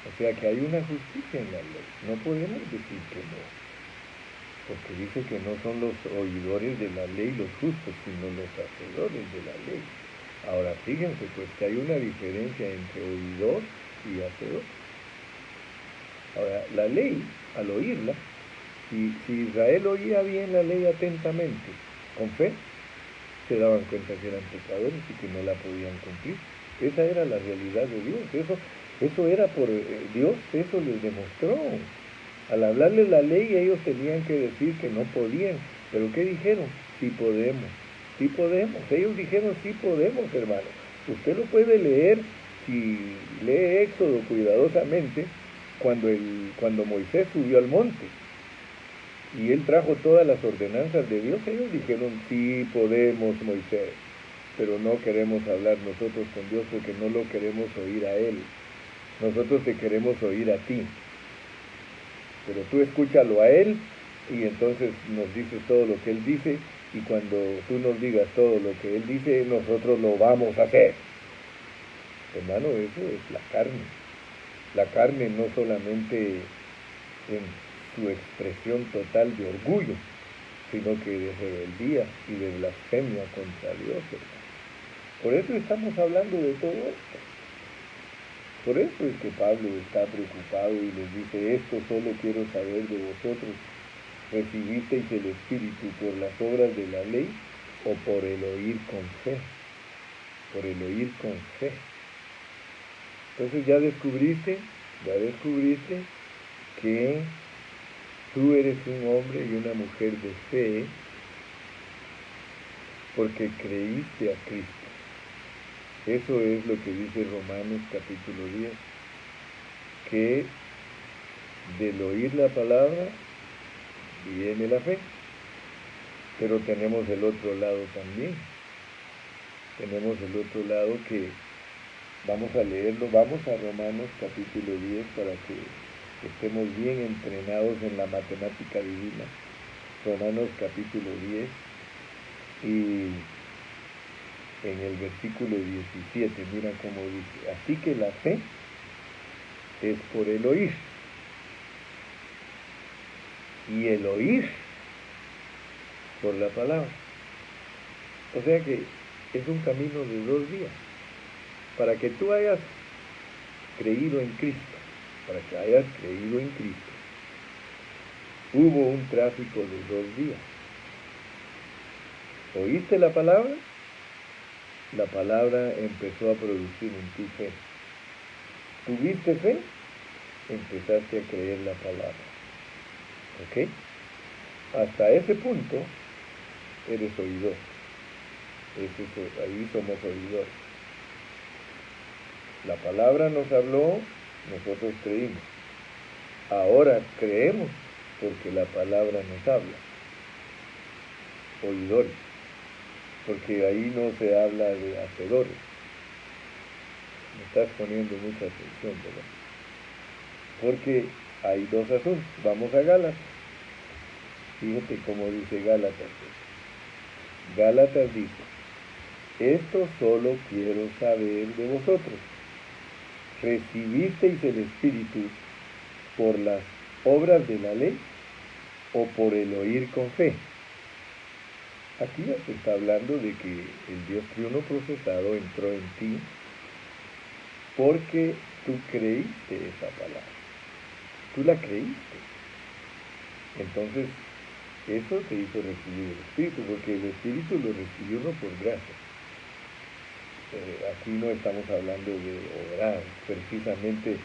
O sea que hay una justicia en la ley. No podemos decir que no, porque dice que no son los oidores de la ley los justos, sino los hacedores de la ley. Ahora fíjense pues que hay una diferencia entre oidor y hacedor. Ahora, la ley, al oírla, si Israel oía bien la ley atentamente, con fe, se daban cuenta que eran pecadores y que no la podían cumplir. Esa era la realidad de Dios, eso era por Dios, eso les demostró. Al hablarles la ley ellos tenían que decir que no podían, pero ¿qué dijeron? Sí podemos, sí podemos. Ellos dijeron sí podemos, hermano. Usted lo puede leer, si lee Éxodo cuidadosamente, cuando Moisés subió al monte y él trajo todas las ordenanzas de Dios, ellos dijeron sí podemos, Moisés, pero no queremos hablar nosotros con Dios porque no lo queremos oír a él, nosotros te queremos oír a ti, pero tú escúchalo a él y entonces nos dices todo lo que él dice, y cuando tú nos digas todo lo que él dice, nosotros lo vamos a hacer. Hermano, eso es la carne. La carne no solamente en su expresión total de orgullo, sino que de rebeldía y de blasfemia contra Dios, hermano. Por eso estamos hablando de todo esto. Por eso es que Pablo está preocupado y les dice, esto solo quiero saber de vosotros, ¿recibisteis el Espíritu por las obras de la ley o por el oír con fe? Por el oír con fe. Entonces ya descubriste que tú eres un hombre y una mujer de fe porque creíste a Cristo. Eso es lo que dice Romanos capítulo 10, que del oír la palabra viene la fe. Pero tenemos el otro lado también. Tenemos el otro lado que vamos a leerlo. Vamos a Romanos capítulo 10 para que estemos bien entrenados en la matemática divina. Romanos capítulo 10 y en el versículo 17, mira cómo dice, así que la fe es por el oír, y el oír por la palabra. O sea que es un camino de 2 vías. Para que tú hayas creído en Cristo, hubo un tráfico de 2 vías. ¿Oíste la palabra? La palabra empezó a producir en tu fe. ¿Tuviste fe? Empezaste a creer la palabra. ¿Ok? Hasta ese punto eres oidor. Ahí somos oidores. La palabra nos habló, nosotros creímos. Ahora creemos porque la palabra nos habla. Oidores. Porque ahí no se habla de hacedores. Me estás poniendo mucha atención, ¿verdad? Porque hay 2 asuntos. Vamos a Gálatas. Fíjate cómo dice Gálatas. Gálatas dice, esto solo quiero saber de vosotros. ¿Recibisteis el Espíritu por las obras de la ley o por el oír con fe? Aquí ya se está hablando de que el Dios triuno procesado entró en ti porque tú creíste esa palabra. Tú la creíste. Entonces, eso te hizo recibir el Espíritu, porque el Espíritu lo recibió uno por gracia. Aquí no estamos hablando de obrar, precisamente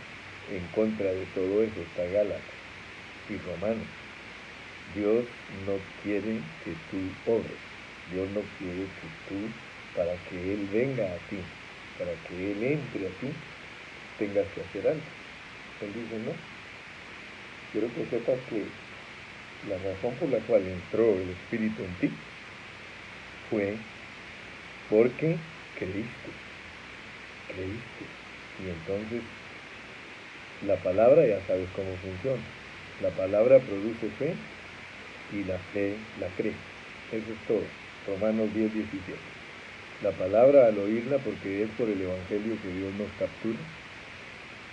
en contra de todo eso está Gálatas y Romanos. Dios no quiere que tú obres. Dios no quiere que tú, para que Él venga a ti, para que Él entre a ti, tengas que hacer algo. Él dice, no. Quiero que sepas que la razón por la cual entró el Espíritu en ti fue porque creíste. Y entonces la palabra ya sabes cómo funciona. La palabra produce fe y la fe la cree. Eso es todo. Romanos 10, 17. La palabra al oírla, porque es por el Evangelio que Dios nos captura,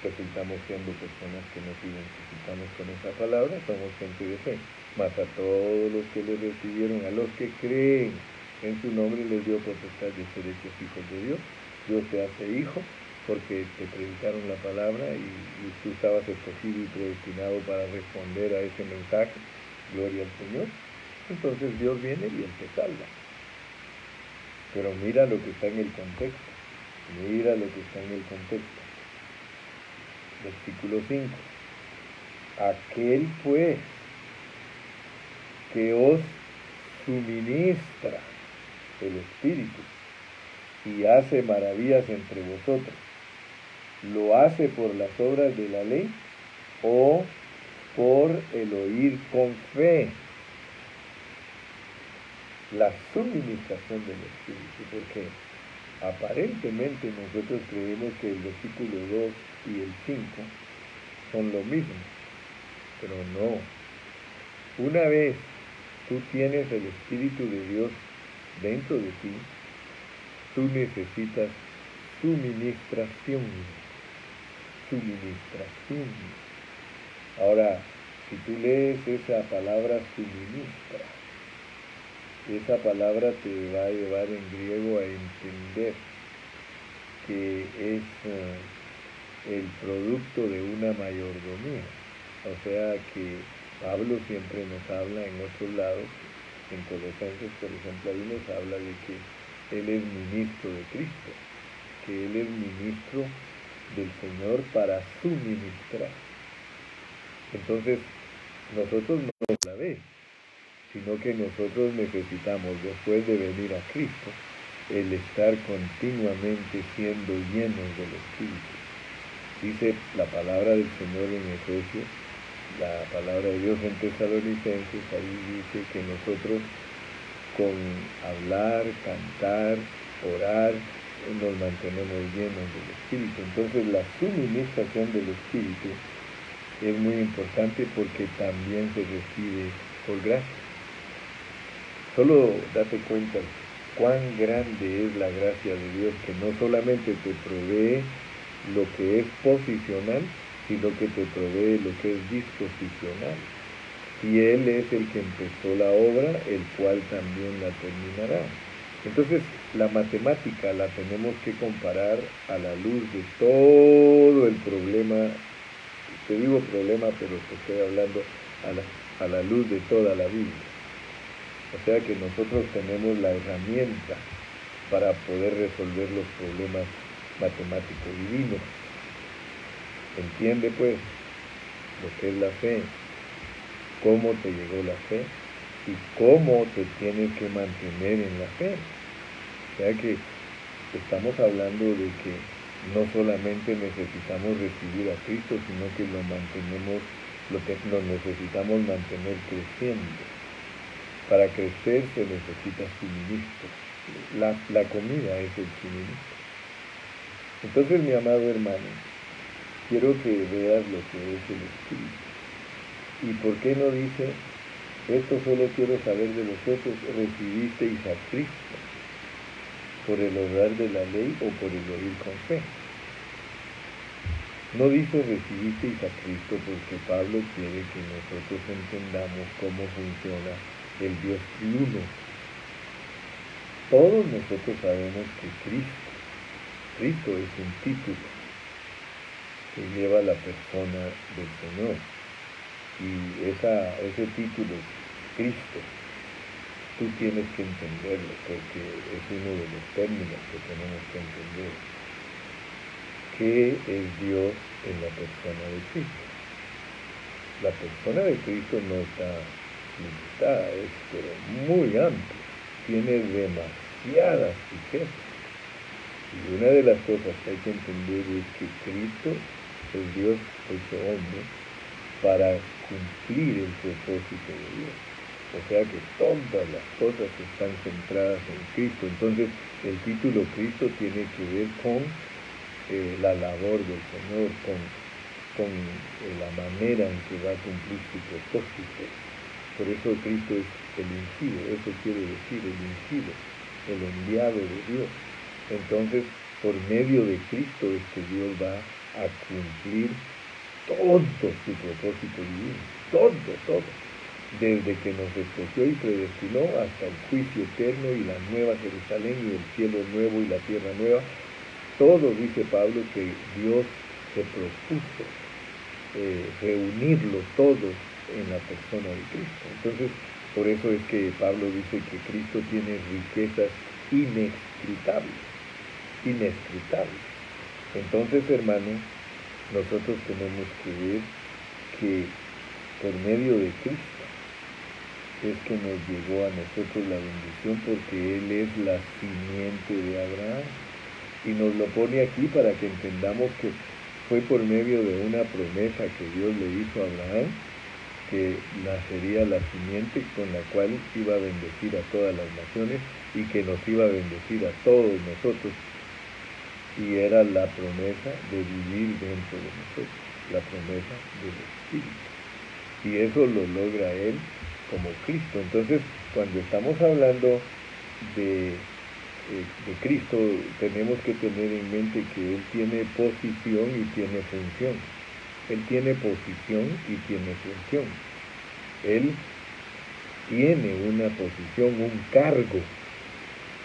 resultamos siendo personas que nos identificamos con esa palabra, somos gente de fe. Mas a todos los que le recibieron, a los que creen en su nombre, les dio potestad de ser hechos hijos de Dios. Dios te hace hijo porque te predicaron la palabra y tú estabas escogido y predestinado para responder a ese mensaje. Gloria al Señor. Entonces Dios viene y Él te salva. Pero mira lo que está en el contexto. Versículo 5. Aquel pues que os suministra el Espíritu y hace maravillas entre vosotros, ¿lo hace por las obras de la ley o por el oír con fe? La suministración del Espíritu, porque aparentemente nosotros creemos que el versículo 2 y el 5 son lo mismo, pero no. Una vez tú tienes el Espíritu de Dios dentro de ti, tú necesitas suministración. Ahora, si tú lees esa palabra suministra, esa palabra te va a llevar en griego a entender que es el producto de una mayordomía. O sea que Pablo siempre nos habla en otros lados, en Colosenses, por ejemplo, ahí nos habla de que Él es ministro de Cristo, que Él es ministro del Señor para suministrar. Entonces, nosotros no somos la vez, sino que nosotros necesitamos, después de venir a Cristo, el estar continuamente siendo llenos del Espíritu. Dice la palabra del Señor en Efesios, la palabra de Dios en Tesalonicenses, ahí dice que nosotros con hablar, cantar, orar, nos mantenemos llenos del Espíritu. Entonces la suministración del Espíritu es muy importante porque también se recibe por gracia. Solo date cuenta cuán grande es la gracia de Dios, que no solamente te provee lo que es posicional, sino que te provee lo que es disposicional. Y Él es el que empezó la obra, el cual también la terminará. Entonces, la matemática la tenemos que comparar a la luz de todo el problema. Te digo problema, pero te estoy hablando a la luz de toda la Biblia. O sea que nosotros tenemos la herramienta para poder resolver los problemas matemáticos divinos. Entiende pues lo que es la fe, cómo te llegó la fe y cómo te tienes que mantener en la fe. O sea que estamos hablando de que no solamente necesitamos recibir a Cristo, sino que lo necesitamos mantener creciendo. Para crecer se necesita suministro. La comida es el suministro. Entonces, mi amado hermano, quiero que veas lo que es el Espíritu. ¿Y por qué no dice, esto solo quiero saber de vosotros, recibisteis a Cristo por el obrar de la ley o por el oír con fe? No dice recibisteis a Cristo porque Pablo quiere que nosotros entendamos cómo funciona el Dios triuno. Todos nosotros sabemos que Cristo es un título que lleva la persona del Señor. Y ese título, Cristo, tú tienes que entenderlo porque es uno de los términos que tenemos que entender. ¿Qué es Dios en la persona de Cristo? La persona de Cristo no está limitada, es pero muy amplia, tiene demasiadas riquezas. Y una de las cosas que hay que entender es que Cristo es Dios hecho hombre para cumplir el propósito de Dios. O sea que todas las cosas están centradas en Cristo. Entonces el título Cristo tiene que ver con la labor del Señor, con la manera en que va a cumplir su propósito. Por eso Cristo es el ungido, eso quiere decir el ungido, el enviado de Dios. Entonces, por medio de Cristo es que Dios va a cumplir todo su propósito divino, todo, desde que nos escogió y predestinó hasta el juicio eterno y la nueva Jerusalén y el cielo nuevo y la tierra nueva. Todo, dice Pablo, que Dios se propuso reunirlo todo en la persona de Cristo. Entonces, por eso es que Pablo dice que Cristo tiene riquezas inescrutables. Entonces, hermano, nosotros tenemos que ver que por medio de Cristo es que nos llegó a nosotros la bendición, porque Él es la simiente de Abraham. Y nos lo pone aquí para que entendamos que fue por medio de una promesa que Dios le hizo a Abraham, que nacería la simiente con la cual iba a bendecir a todas las naciones y que nos iba a bendecir a todos nosotros. Y era la promesa de vivir dentro de nosotros, la promesa del Espíritu. Y eso lo logra Él como Cristo. Entonces, cuando estamos hablando de Cristo, tenemos que tener en mente que Él tiene posición y tiene función. Él tiene posición y tiene función. Él tiene una posición, un cargo,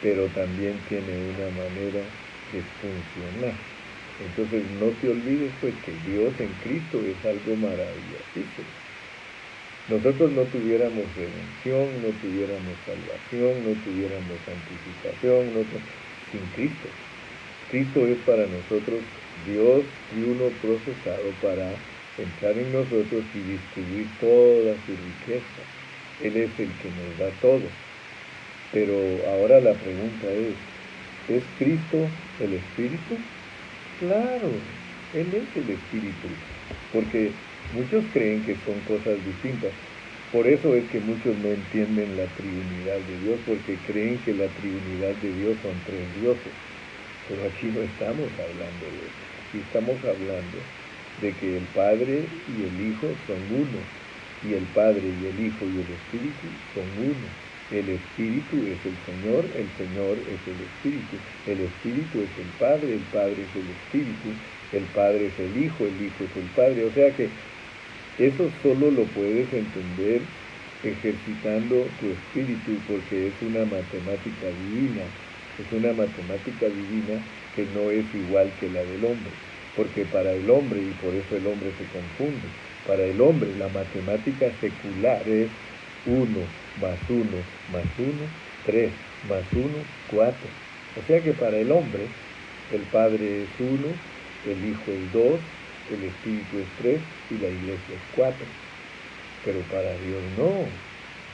pero también tiene una manera de funcionar. Entonces no te olvides pues que Dios en Cristo es algo maravillosísimo. Nosotros no tuviéramos redención, no tuviéramos salvación, no tuviéramos santificación, sin Cristo. Cristo es para nosotros Dios y uno procesado para entrar en nosotros y distribuir toda su riqueza. Él es el que nos da todo. Pero ahora la pregunta ¿es Cristo el Espíritu? Claro, Él es el Espíritu, porque muchos creen que son cosas distintas. Por eso es que muchos no entienden la triunidad de Dios, porque creen que la triunidad de Dios son tres dioses. Pero aquí no estamos hablando de eso. Aquí estamos hablando de que el Padre y el Hijo son uno, y el Padre y el Hijo y el Espíritu son uno. El Espíritu es el Señor es el Espíritu. El Espíritu es el Padre es el Espíritu, el Padre es el Hijo es el Padre. O sea que eso solo lo puedes entender ejercitando tu espíritu, porque es una matemática divina. Es una matemática divina que no es igual que la del hombre, porque para el hombre, y por eso el hombre se confunde, para el hombre la matemática secular es 1 más 1 más 1, 3 más 1, 4. O sea que para el hombre el Padre es 1, el Hijo es 2, el Espíritu es 3 y la Iglesia es 4. Pero para Dios no.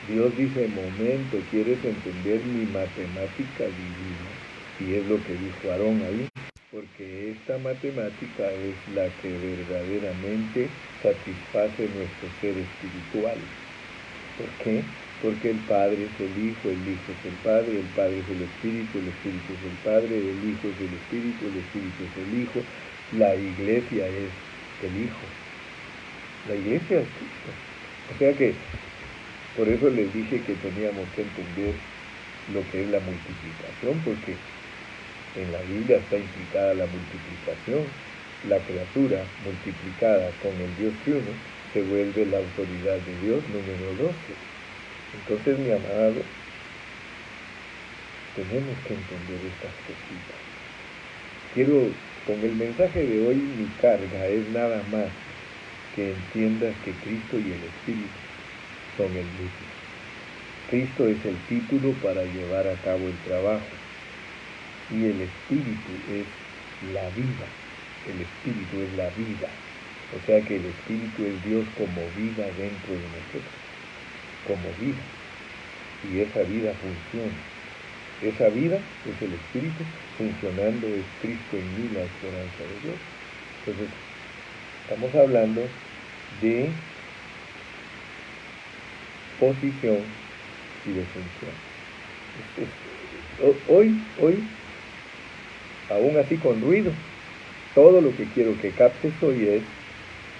Dios dice, momento, ¿quieres entender mi matemática divina? Y es lo que dijo Aarón ahí, porque esta matemática es la que verdaderamente satisface nuestro ser espiritual. ¿Por qué? Porque el Padre es el Hijo es el Padre es el Espíritu es el Padre, el Hijo es el Espíritu es el Hijo, la Iglesia es el Hijo. La Iglesia es Cristo. O sea que por eso les dije que teníamos que entender lo que es la multiplicación, porque en la Biblia está implicada la multiplicación. La criatura multiplicada con el Dios triuno se vuelve la autoridad de Dios número 12. Entonces, mi amado, tenemos que entender estas cositas. Con el mensaje de hoy, mi carga es nada más que entiendas que Cristo y el Espíritu son el mismo. Cristo es el título para llevar a cabo el trabajo y el Espíritu es la vida. El Espíritu es la vida. O sea que el Espíritu es Dios como vida dentro de nosotros, como vida. Y esa vida funciona. Esa vida es el Espíritu funcionando, es Cristo en mí, la esperanza de Dios. Entonces, estamos hablando de posición y de función. Hoy, aún así con ruido, todo lo que quiero que captes hoy es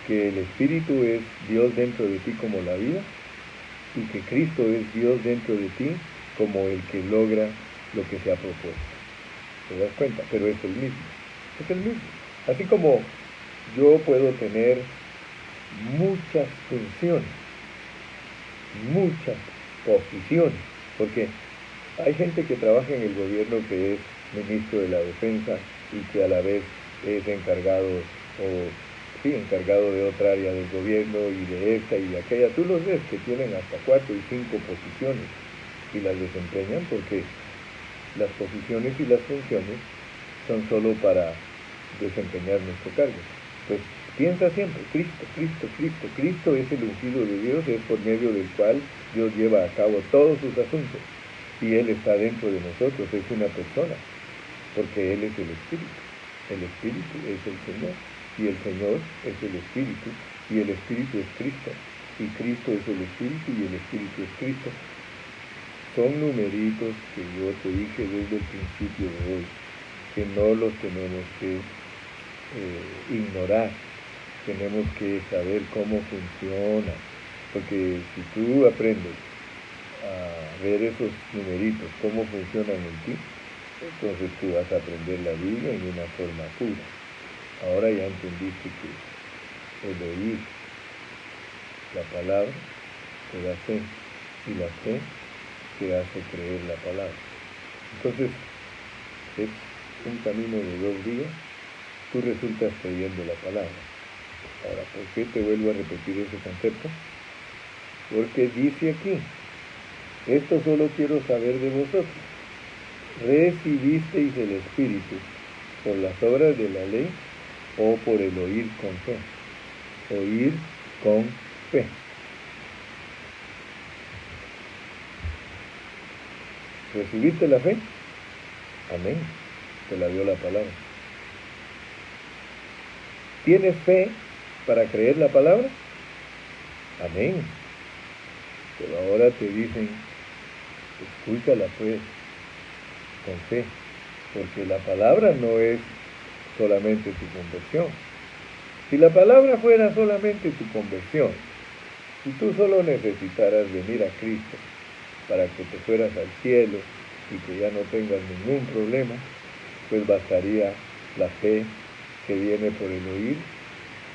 que el Espíritu es Dios dentro de ti como la vida y que Cristo es Dios dentro de ti como el que logra lo que se ha propuesto. ¿Te das cuenta? Pero es el mismo. Es el mismo. Así como yo puedo tener muchas funciones, muchas posiciones, porque hay gente que trabaja en el gobierno que es ministro de la Defensa y que a la vez es encargado de otra área del gobierno y de esta y de aquella. Tú los ves que tienen hasta 4 y 5 posiciones y las desempeñan porque las posiciones y las funciones son solo para desempeñar nuestro cargo. Pues piensa siempre, Cristo es el ungido de Dios, es por medio del cual Dios lleva a cabo todos sus asuntos y Él está dentro de nosotros, es una persona, porque Él es el Espíritu es el Señor y el Señor es el Espíritu y el Espíritu es Cristo y Cristo es el Espíritu y el Espíritu es Cristo. Son numeritos que yo te dije desde el principio de hoy, que no los tenemos que ignorar, tenemos que saber cómo funciona, porque si tú aprendes a ver esos numeritos, cómo funcionan en ti, entonces tú vas a aprender la Biblia en una forma pura. Ahora ya entendiste que el oír la palabra te da fe y la fe te hace creer la palabra. Entonces, es un camino de 2 días tú resultas creyendo la palabra. Ahora, ¿por qué te vuelvo a repetir ese concepto? Porque dice aquí, esto solo quiero saber de vosotros. ¿Recibisteis el Espíritu por las obras de la ley o por el oír con fe? Oír con fe. ¿Recibiste la fe? Amén. Te la dio la palabra. ¿Tienes fe para creer la palabra? Amén. Pero ahora te dicen, escúchala pues, con fe, porque la palabra no es solamente tu conversión. Si la palabra fuera solamente tu conversión, si tú solo necesitaras venir a Cristo para que te fueras al cielo y que ya no tengas ningún problema, pues bastaría la fe que viene por el oír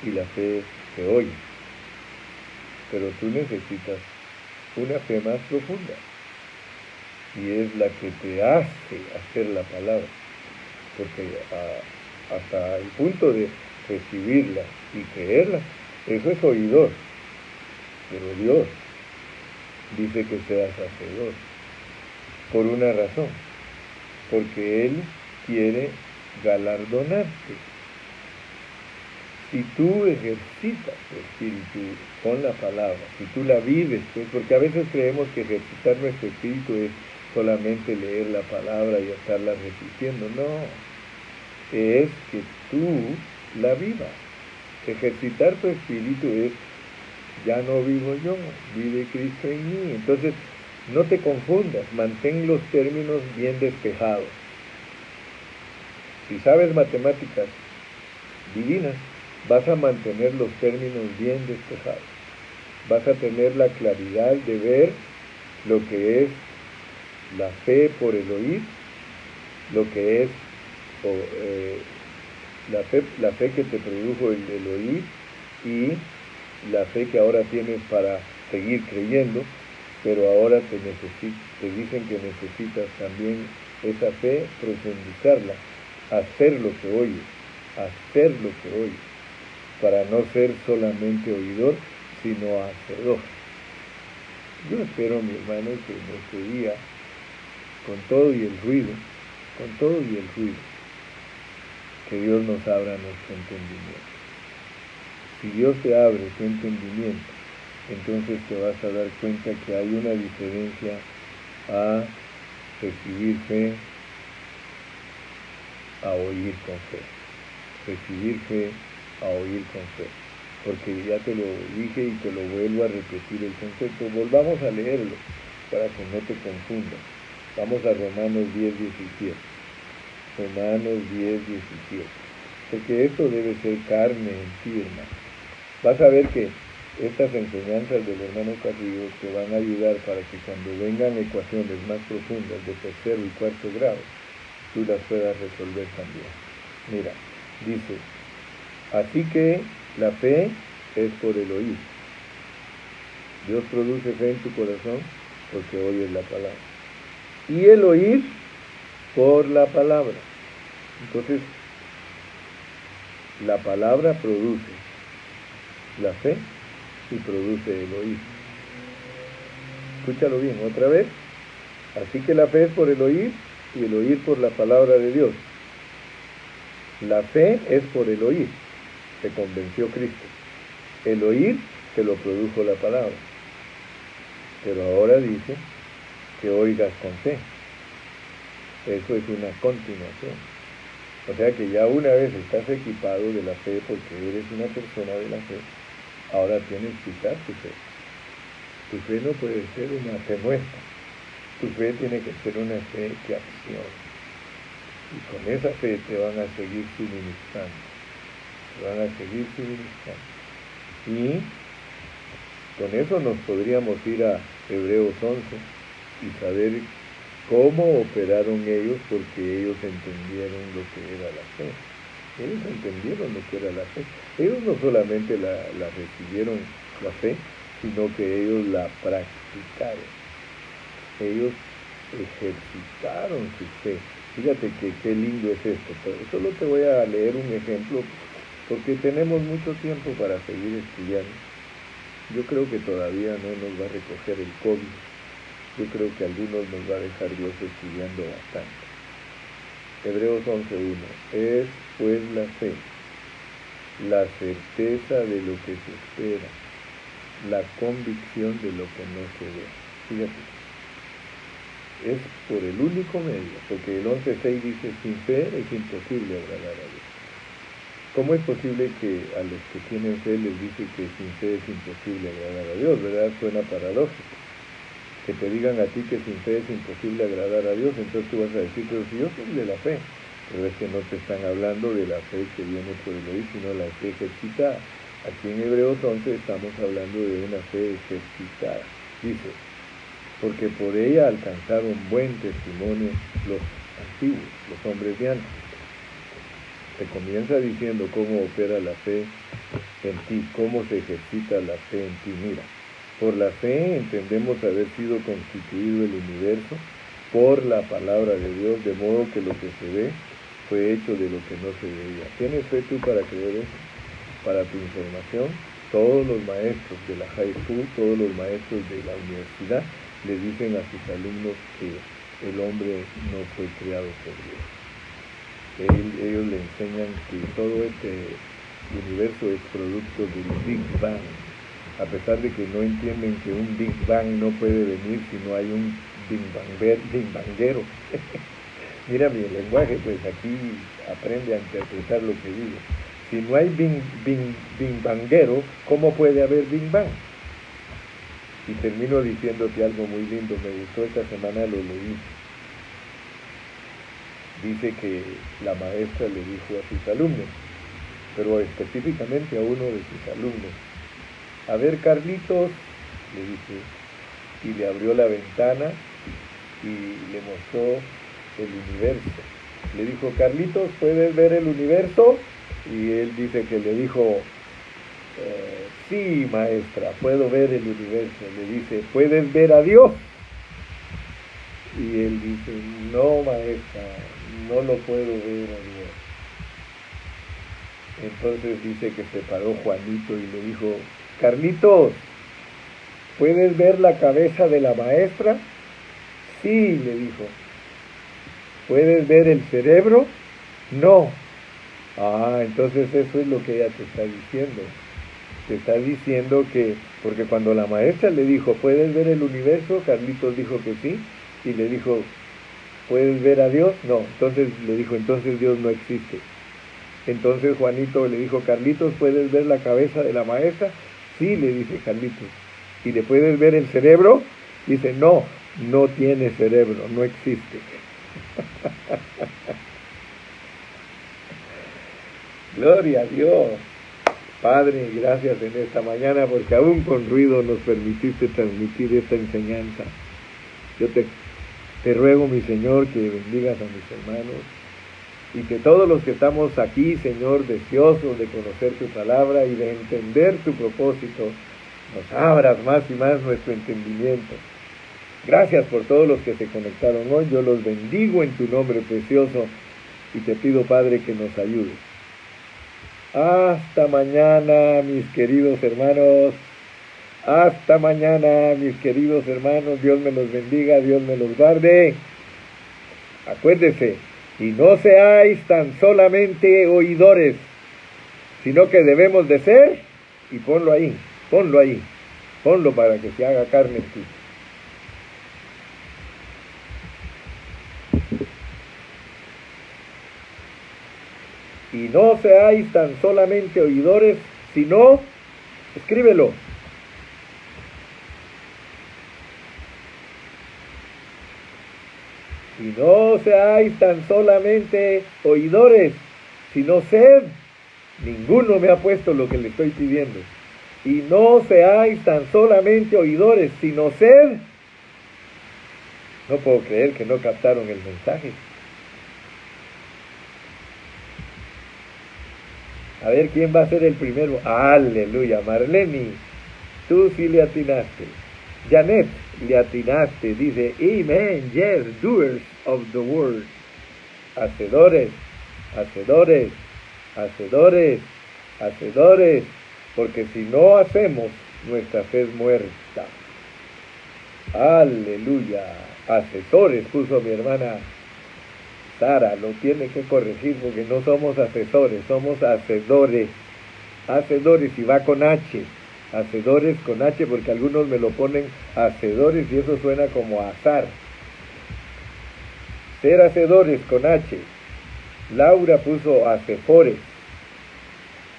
y la fe que oye. Pero tú necesitas una fe más profunda, y es la que te hace hacer la palabra, porque hasta el punto de recibirla y creerla, eso es oidor, pero Dios dice que seas hacedor, por una razón, porque Él quiere galardonarte. Si tú ejercitas tu espíritu con la palabra, si tú la vives, pues, porque a veces creemos que ejercitar nuestro espíritu es solamente leer la palabra y estarla repitiendo. No, es que tú la vivas. Ejercitar tu espíritu es, ya no vivo yo, vive Cristo en mí. Entonces, no te confundas, mantén los términos bien despejados. Si sabes matemáticas divinas, vas a mantener los términos bien despejados. Vas a tener la claridad de ver lo que es la fe por el oír, lo que es la fe que te produjo el oír y la fe que ahora tienes para seguir creyendo, pero ahora te dicen que necesitas también esa fe, profundizarla, hacer lo que oyes, para no ser solamente oidor, sino hacedor. Yo espero, mi hermano, que en este día, con todo y el ruido, que Dios nos abra nuestro entendimiento. Si Dios te abre tu entendimiento, entonces te vas a dar cuenta que hay una diferencia a recibir fe, a oír con fe. Recibir fe, a oír con fe. Porque ya te lo dije y te lo vuelvo a repetir el concepto. Volvamos a leerlo para que no te confundas. Vamos a Romanos 10:17. Romanos 10:17. Porque esto debe ser carne en ti, hermano. Vas a ver que estas enseñanzas del hermano Carrillo te van a ayudar para que cuando vengan ecuaciones más profundas de tercero y cuarto grado, tú las puedas resolver también. Mira, dice, así que la fe es por el oír. Dios produce fe en tu corazón porque oyes la palabra. Y el oír por la palabra. Entonces, la palabra produce la fe y produce el oír. Escúchalo bien, otra vez. Así que la fe es por el oír y el oír por la palabra de Dios. La fe es por el oír, te convenció Cristo. El oír te lo produjo la palabra. Pero ahora dice que oigas con fe. Eso es una continuación. O sea que ya una vez estás equipado de la fe porque eres una persona de la fe, ahora tienes que usar tu fe. Tu fe no puede ser una fe muerta. Tu fe tiene que ser una fe que acciona. Y con esa fe te van a seguir suministrando. Y con eso nos podríamos ir a Hebreos 11 y saber cómo operaron ellos, porque ellos entendieron lo que era la fe. Ellos entendieron lo que era la fe. Ellos no solamente la recibieron la fe, sino que ellos la practicaron. Ellos ejercitaron su fe Fíjate que qué lindo es esto, pero solo te voy a leer un ejemplo porque tenemos mucho tiempo para seguir estudiando. Yo creo que todavía no nos va a recoger el COVID. Yo creo que algunos nos va a dejar Dios estudiando bastante. Hebreos 11:1. Es pues la fe, la certeza de lo que se espera, la convicción de lo que no se ve. Fíjate, es por el único medio, porque el 11:6 dice, sin fe es imposible agradar a Dios. ¿Cómo es posible que a los que tienen fe les dice que sin fe es imposible agradar a Dios? ¿Verdad? Suena paradójico. Que te digan a ti que sin fe es imposible agradar a Dios, entonces tú vas a decir, pero si yo soy de la fe. Pero es que no te están hablando de la fe que viene por el oír, sino la fe ejercitada. Aquí en Hebreos 11 estamos hablando de una fe ejercitada. Dice, porque por ella alcanzaron buen testimonio los antiguos, los hombres de antes. Te comienza diciendo cómo opera la fe en ti, cómo se ejercita la fe en ti. Mira, por la fe entendemos haber sido constituido el universo por la palabra de Dios, de modo que lo que se ve fue hecho de lo que no se veía. ¿Tienes fe tú para creer eso? Para tu información, todos los maestros de la high school, todos los maestros de la universidad, le dicen a sus alumnos que el hombre no fue creado por Dios. Ellos le enseñan que todo este universo es producto del Big Bang, a pesar de que no entienden que un Big Bang no puede venir si no hay un Big Banguero. Mira mi lenguaje, pues aquí aprende a interpretar lo que digo. Si no hay Big Banguero, ¿cómo puede haber Big Bang? Y termino diciéndote algo muy lindo, me gustó esta semana, lo leí. Dice que la maestra le dijo a sus alumnos, pero específicamente a uno de sus alumnos, a ver Carlitos, le dice, y le abrió la ventana y le mostró el universo. Le dijo, Carlitos, ¿puedes ver el universo? Y él dice que le dijo, sí, maestra, puedo ver el universo. Le dice, ¿puedes ver a Dios? Y él dice, no, maestra, no lo puedo ver a Dios. Entonces dice que se paró Juanito y le dijo, Carlitos, ¿puedes ver la cabeza de la maestra? Sí, le dijo. ¿Puedes ver el cerebro? No. Ah, entonces eso es lo que ella te está diciendo. Te está diciendo que, porque cuando la maestra le dijo, ¿puedes ver el universo? Carlitos dijo que sí, y le dijo, ¿puedes ver a Dios? No. Entonces le dijo, entonces Dios no existe. Entonces Juanito le dijo, Carlitos, ¿puedes ver la cabeza de la maestra? Sí, le dice Carlitos. ¿Y le puedes ver el cerebro? Dice, no, no tiene cerebro, no existe. Gloria a Dios. Padre, gracias en esta mañana porque aún con ruido nos permitiste transmitir esta enseñanza. Yo te ruego, mi Señor, que bendigas a mis hermanos y que todos los que estamos aquí, Señor, deseosos de conocer tu palabra y de entender tu propósito, nos abras más y más nuestro entendimiento. Gracias por todos los que se conectaron hoy. Yo los bendigo en tu nombre precioso y te pido, Padre, que nos ayudes. Hasta mañana, mis queridos hermanos. Hasta mañana, mis queridos hermanos. Dios me los bendiga, Dios me los guarde. Acuérdese, y no seáis tan solamente oidores, sino que debemos de ser, y ponlo ahí, ponlo para que se haga carne en ti. Y no seáis tan solamente oidores, sino, escríbelo. Y no seáis tan solamente oidores, sino sed. Ninguno me ha puesto lo que le estoy pidiendo. Y no seáis tan solamente oidores, sino sed. No puedo creer que no captaron el mensaje. A ver, ¿quién va a ser el primero? Aleluya, Marlene, tú sí le atinaste. Janet, le atinaste, dice, Amen, yes, doers of the word. hacedores, hacedores, hacedores, hacedores, porque si no hacemos, nuestra fe es muerta. Aleluya. Asesores, puso mi hermana Sara, lo tiene que corregir porque no somos asesores, somos hacedores. Hacedores, y va con H. Hacedores con H, porque algunos me lo ponen hacedores y eso suena como azar. Ser hacedores con H. Laura puso hacefores.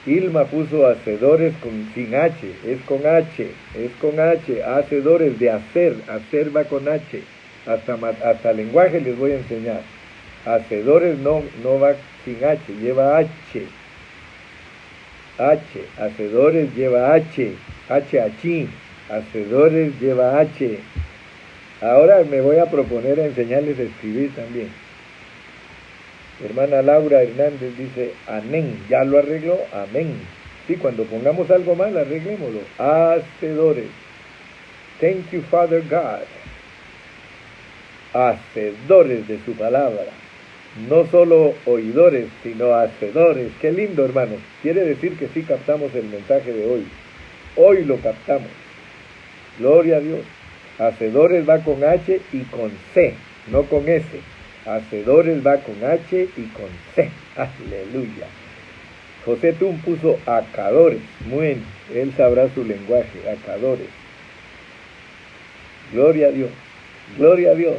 Ilma puso hacedores sin H, es con H, es con H, hacedores de hacer, hacer va con H, hasta lenguaje les voy a enseñar. Hacedores no va sin H, lleva H, hacedores lleva H, achín, hacedores lleva H. Ahora me voy a proponer a enseñarles a escribir también. Hermana Laura Hernández dice, amén, ya lo arregló, amén. Sí, cuando pongamos algo mal, arreglémoslo. Hacedores. Thank you, Father God. Hacedores de su palabra. No solo oidores, sino hacedores. Qué lindo, hermanos. Quiere decir que sí captamos el mensaje de hoy. Hoy lo captamos. Gloria a Dios. Hacedores va con H y con C, no con S. Hacedores va con H y con C. Aleluya. José Tun puso acadores. Muy bien, él sabrá su lenguaje. Acadores. Gloria a Dios. Gloria a Dios.